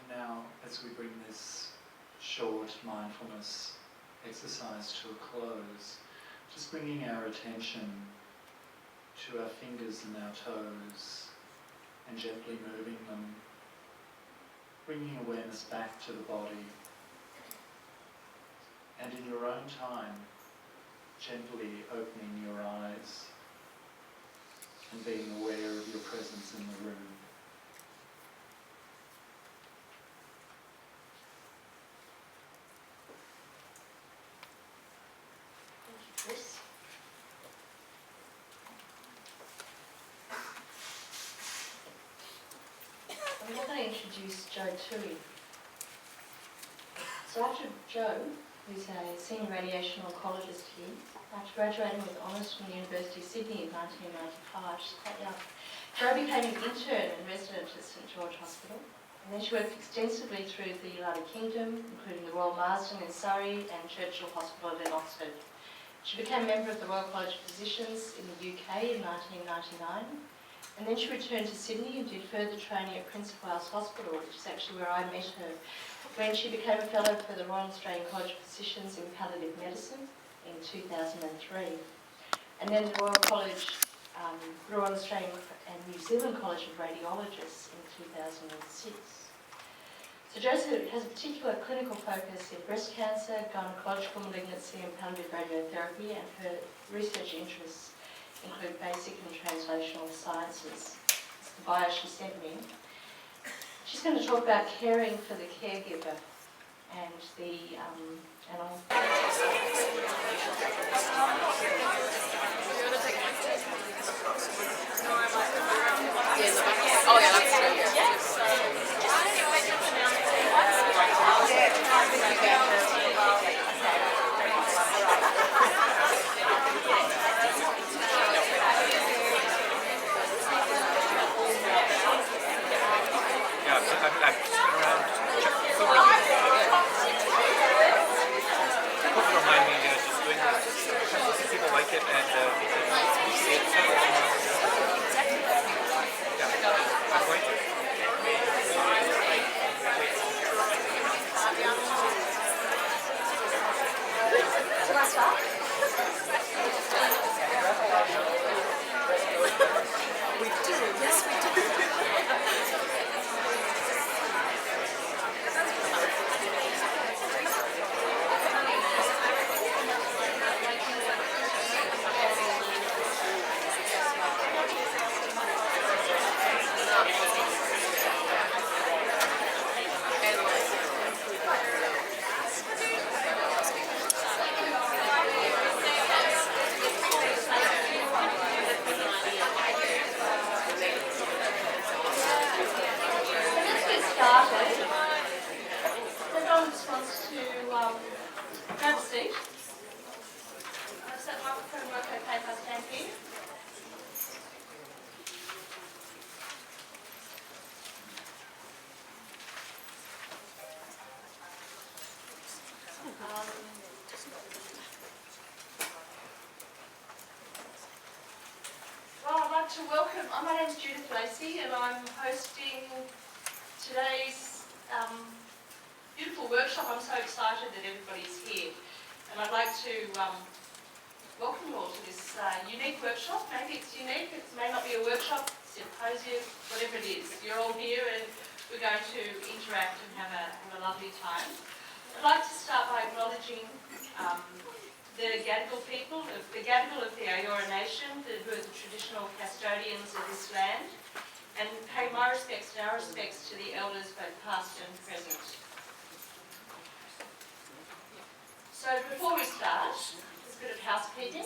Now, as we bring this short mindfulness exercise to a close, just bringing our attention to our fingers and our toes and gently moving them, bringing awareness back to the body, and in your own time, gently opening your eyes and being aware of your presence in the room. Chris. I'm now going to introduce Joe Tui. So after Joe, who's a senior radiation oncologist here, after graduating with honours from the University of Sydney in 1995, she's quite young, Joe became an intern and resident at St George Hospital. And then she worked extensively through the United Kingdom, including the Royal Marsden in Surrey and Churchill Hospital in Oxford. She became a member of the Royal College of Physicians in the UK in 1999, and then she returned to Sydney and did further training at Prince of Wales Hospital, which is actually where I met her, when she became a fellow for the Royal Australian College of Physicians in Palliative Medicine in 2003. And then the Royal Australian and New Zealand College of Radiologists in 2006. So Joseph has a particular clinical focus in breast cancer, gynecological malignancy and palliative radiotherapy, and her research interests include basic and translational sciences. It's the bio she sent me. She's going to talk about caring for the caregiver and the animal. Oh yeah, that's true. Hope you don't mind me just doing this. Sometimes people like it, and we see it several times. Yeah, I'm going to. Should I start? okay if I stand here? Well, I'd like to welcome, my name's Judith Lacey and I'm hosting today's beautiful workshop. I'm so excited that everybody's here. And I'd like to welcome you all to this unique workshop. Maybe it's unique, it may not be a workshop, symposium, whatever it is. You're all here and we're going to interact and have a lovely time. I'd like to start by acknowledging the Gadigal people, the Gadigal of the Eora Nation, who are the traditional custodians of this land, and pay my respects and our respects to the elders, both past and present. So before we start, there's a bit of housekeeping.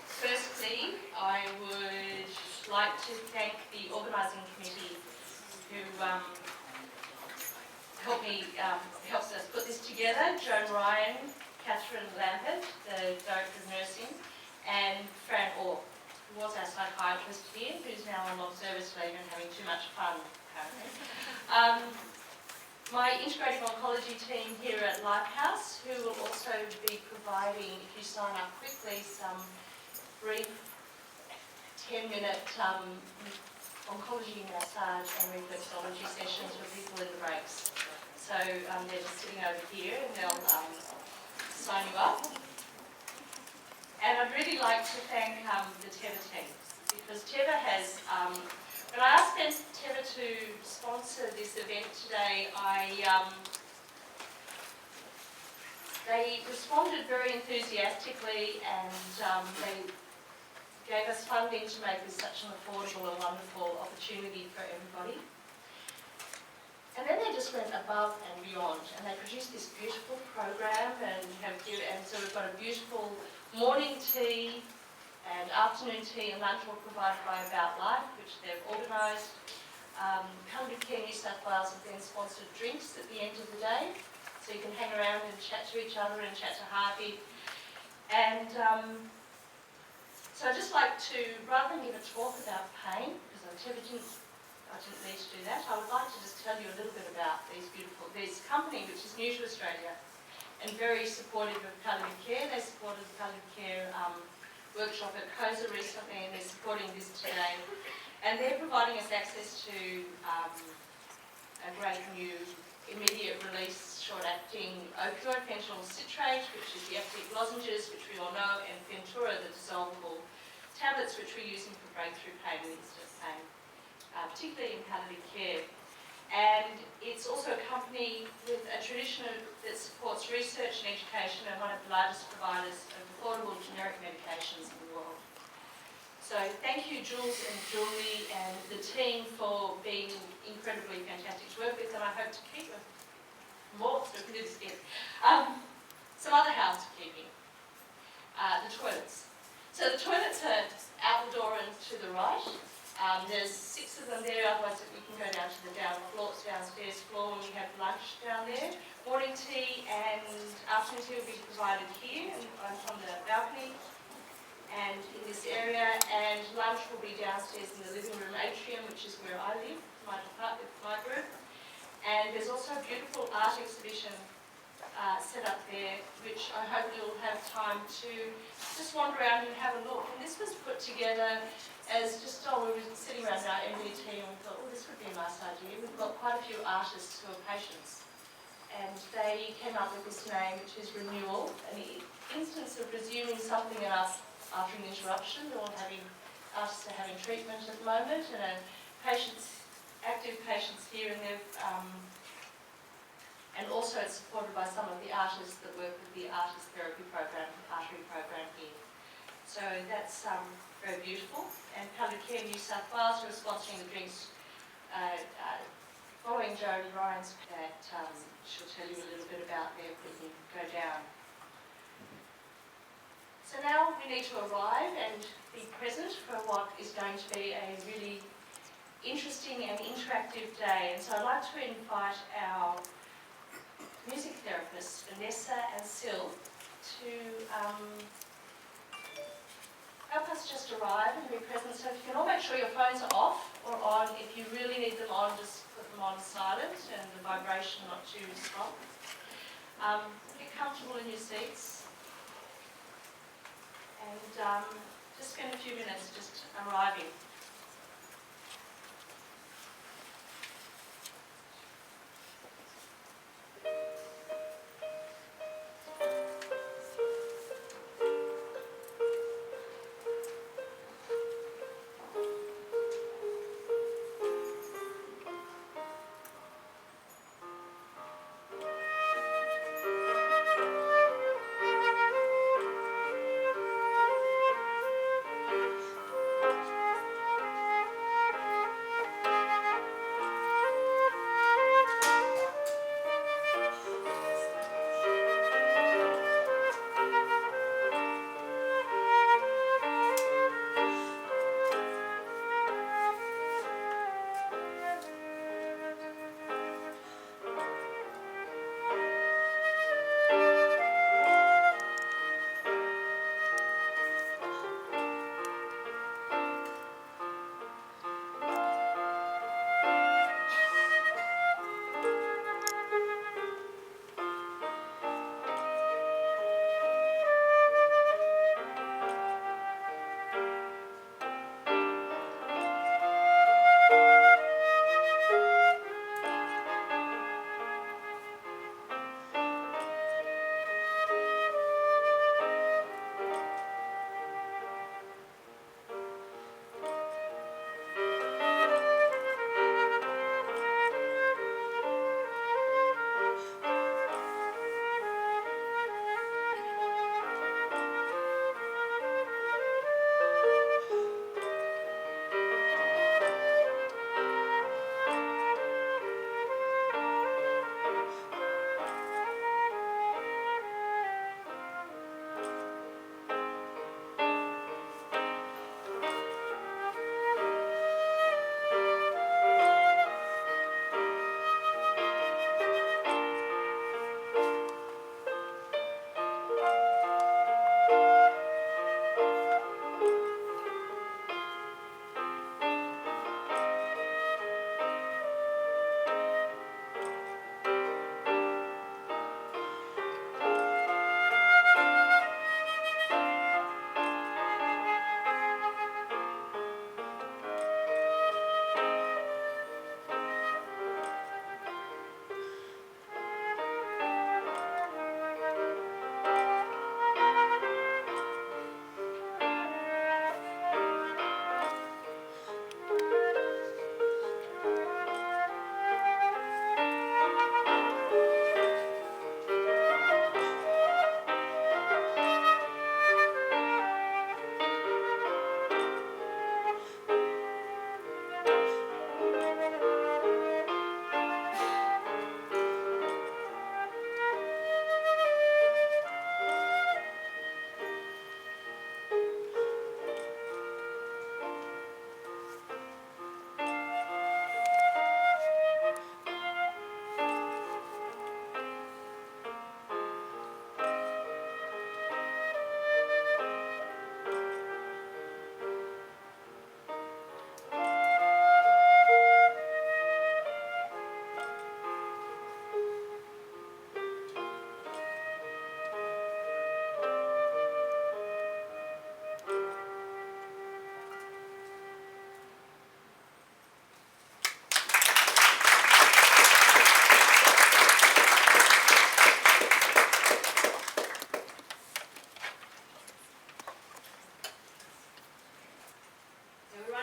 Firstly, I would like to thank the organising committee who helps us put this together. Joan Ryan, Catherine Lambert, the Director of Nursing, and Fran Orr, who was our psychiatrist here, who's now on long service leave and having too much fun, apparently. My integrative oncology team here at Lifehouse, who will also be providing, if you sign up quickly, some brief 10-minute oncology massage and reflexology sessions for people in the breaks. So they're just sitting over here and they'll sign you up. And I'd really like to thank the Teva team, because Teva has, when I asked Teva to sponsor this event today, they responded very enthusiastically and they gave us funding to make this such an affordable and wonderful opportunity for everybody. And then they just went above and beyond, and they produced this beautiful program, and so we've got a beautiful morning tea and afternoon tea and lunch all provided by About Life, which they've organised. Palliative Care New South Wales have then sponsored drinks at the end of the day, so you can hang around and chat to each other and chat to Harvey. And so I'd just like to, rather than give a talk about pain, because I didn't need to do that, I would like to just tell you a little bit about this company, which is new to Australia and very supportive of palliative care. They supported the palliative care workshop at COSA recently, and they're supporting this today. And they're providing us access to a great new immediate release short-acting opioid, fentanyl citrate, which is the active lozenges, which we all know, and Ventura, the dissolvable tablets, which we're using for breakthrough pain and instant pain, particularly in palliative care. And it's also a company with a tradition that supports research and education, and one of the largest providers of affordable generic medications in the world. So thank you, Jules and Julie and the team, for being incredibly fantastic to work with, and I hope to keep them more, so we can do this again. Some other housekeeping. The toilets. So the toilets are out the door and to the right. There's 6 of them there, otherwise we can go down to the downstairs floor when we have lunch down there. Morning tea and afternoon tea will be provided here and from the balcony and in this area, and lunch will be downstairs in the living room atrium, which is where I live, my group. And there's also a beautiful art exhibition set up there, which I hope you'll have time to just wander around and have a look. And this was put together as just, we were sitting around our MDT and we thought, this would be a nice idea. We've got quite a few artists who are patients, and they came up with this name, which is Renewal, an instance of resuming something in us after an interruption. Artists are having treatment at the moment, and active patients here, and also it's supported by some of the artists that work with the artist therapy program, artery program here. So that's very beautiful. And Palliative Care New South Wales, who are sponsoring the drinks, following Joan Ryan's, that she'll tell you a little bit about there when you go down. So now we need to arrive and be present for what is going to be a really interesting and interactive day. And so I'd like to invite our music therapists, Vanessa and Sil, to help us just arrive and be present. So if you can all make sure your phones are off or on. If you really need them on, just put them on silent and the vibration not too strong. Get comfortable in your seats. And just spend a few minutes just arriving.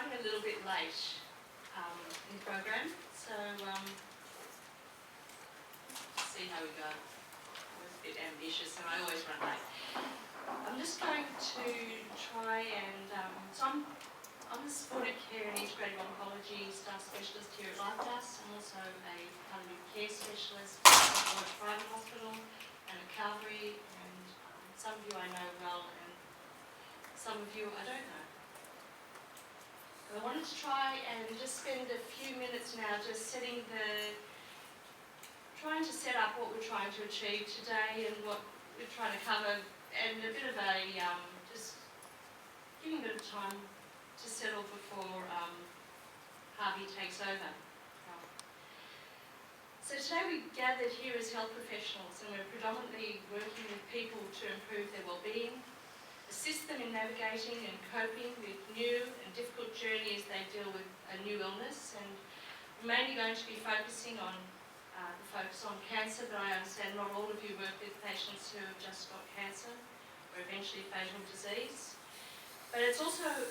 A little bit late in the program, so see how we go. I was a bit ambitious and I always run late. I'm just going to try and, so I'm a supported care and integrative oncology staff specialist here at Lifehouse. I'm also a palliative care specialist at a private hospital and at Calvary, and some of you I know well and some of you I don't know. I wanted to try and just spend a few minutes now just trying to set up what we're trying to achieve today and what we're trying to cover and a bit of a, just giving a bit of time to settle before Harvey takes over. So today we gathered here as health professionals, and we're predominantly working with people to improve their well-being, assist them in navigating and coping with new and difficult journeys as they deal with a new illness. And we're mainly going to be focusing on the focus on cancer, but I understand not all of you work with patients who have just got cancer or eventually fatal disease. But it's also about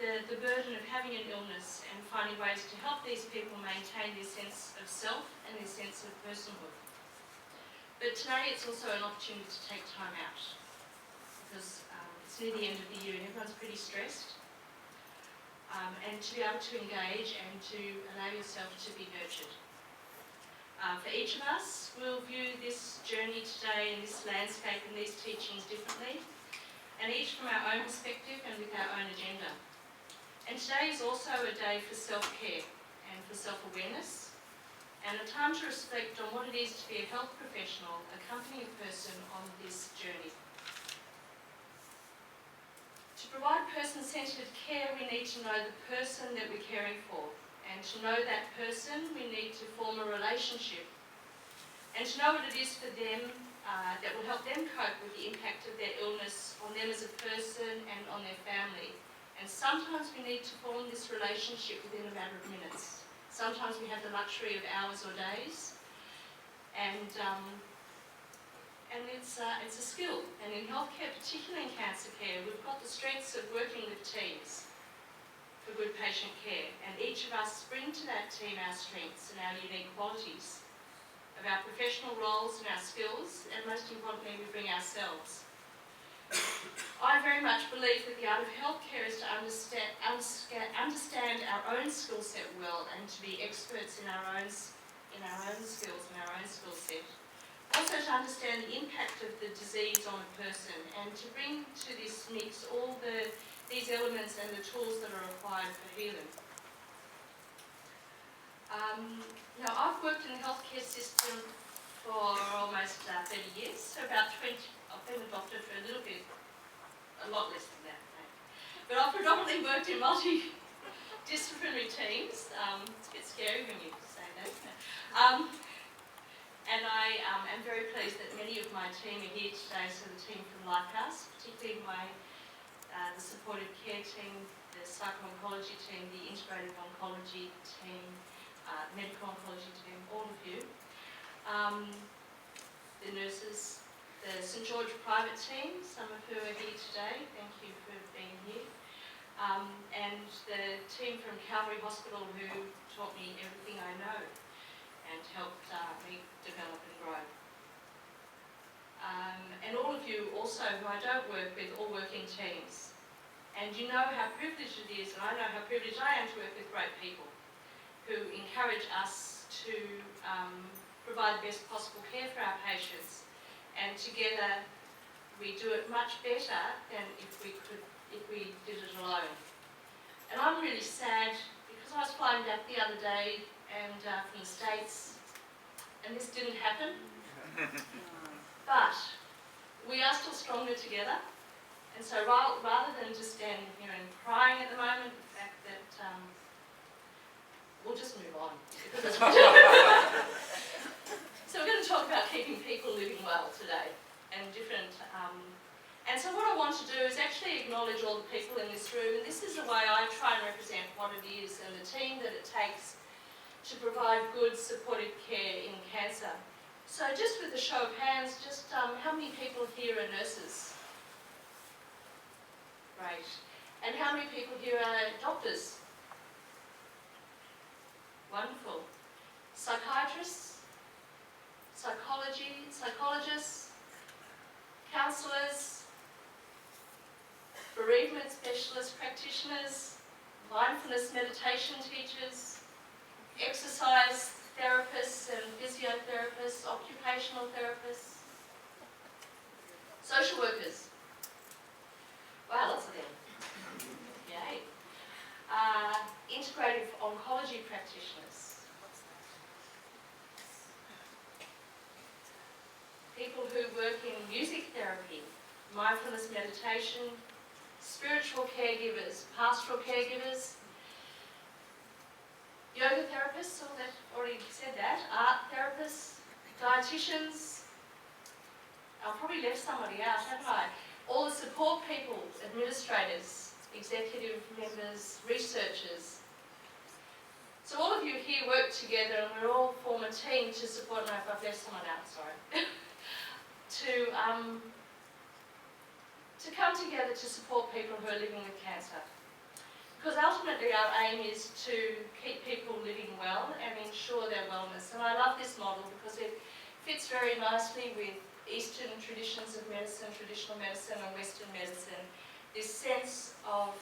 the burden of having an illness and finding ways to help these people maintain their sense of self and their sense of personhood. But today it's also an opportunity to take time out because it's near the end of the year and everyone's pretty stressed. And to be able to engage and to allow yourself to be nurtured. For each of us, we'll view this journey today and this landscape and these teachings differently, and each from our own perspective and with our own agenda. And today is also a day for self-care and for self-awareness, and a time to reflect on what it is to be a health professional accompanying a person on this journey. To provide person-centred care, we need to know the person that we're caring for. And to know that person, we need to form a relationship. And to know what it is for them that will help them cope with the impact of their illness on them as a person and on their family. And sometimes we need to form this relationship within a matter of minutes. Sometimes we have the luxury of hours or days. And it's a skill. And in healthcare, particularly in cancer care, we've got the strengths of working with teams for good patient care. And each of us bring to that team our strengths and our unique qualities of our professional roles and our skills, and most importantly, we bring ourselves. I very much believe that the art of healthcare is to understand our own skill set well and to be experts in our own skills and our own skill set. Also to understand the impact of the disease on a person and to bring to this mix all these elements and the tools that are required for healing. Now, I've worked in the healthcare system for almost 30 years, so about 20, I've been a doctor for a little bit, a lot less than that, maybe. But I've predominantly worked in multidisciplinary teams. It's a bit scary when you say that. And I am very pleased that many of my team are here today, so the team from Lifehouse, particularly the supportive care team, the psycho-oncology team, the integrative oncology team, medical oncology team, all of you. The nurses, the St George private team, some of who are here today, thank you for being here. And the team from Calvary Hospital who taught me everything I know and helped me develop and grow. And all of you also who I don't work with, all work in teams. And you know how privileged it is, and I know how privileged I am to work with great people who encourage us to provide the best possible care for our patients. And together we do it much better than if we did it alone. And I'm really sad because I was flying back the other day and from the States, and this didn't happen. But we are still stronger together. And so rather than just standing here and crying at the moment, the fact that we'll just move on. So we're going to talk about keeping people living well today and different. And so what I want to do is actually acknowledge all the people in this room, and this is the way I try and represent what it is and the team that it takes to provide good supportive care in cancer. So just with a show of hands, just how many people here are nurses? Great. And how many people here are doctors? Wonderful. Psychiatrists? Psychologists? Counsellors? Bereavement specialists, practitioners? Mindfulness meditation teachers? Exercise therapists and physiotherapists, occupational therapists, social workers. Wow, lots of them. Yay. Integrative oncology practitioners. people who work in music therapy, mindfulness meditation, spiritual caregivers, pastoral caregivers, yoga therapists, I've already said that, art therapists, dietitians. I've probably left somebody out, haven't I? All the support people, administrators, executive members, researchers. So all of you here work together and we all form a team to support, no, if I've left someone out, sorry, to come together to support people who are living with cancer. Because ultimately our aim is to keep people living well and ensure their wellness. And I love this model because it fits very nicely with Eastern traditions of medicine, traditional medicine and Western medicine. This sense of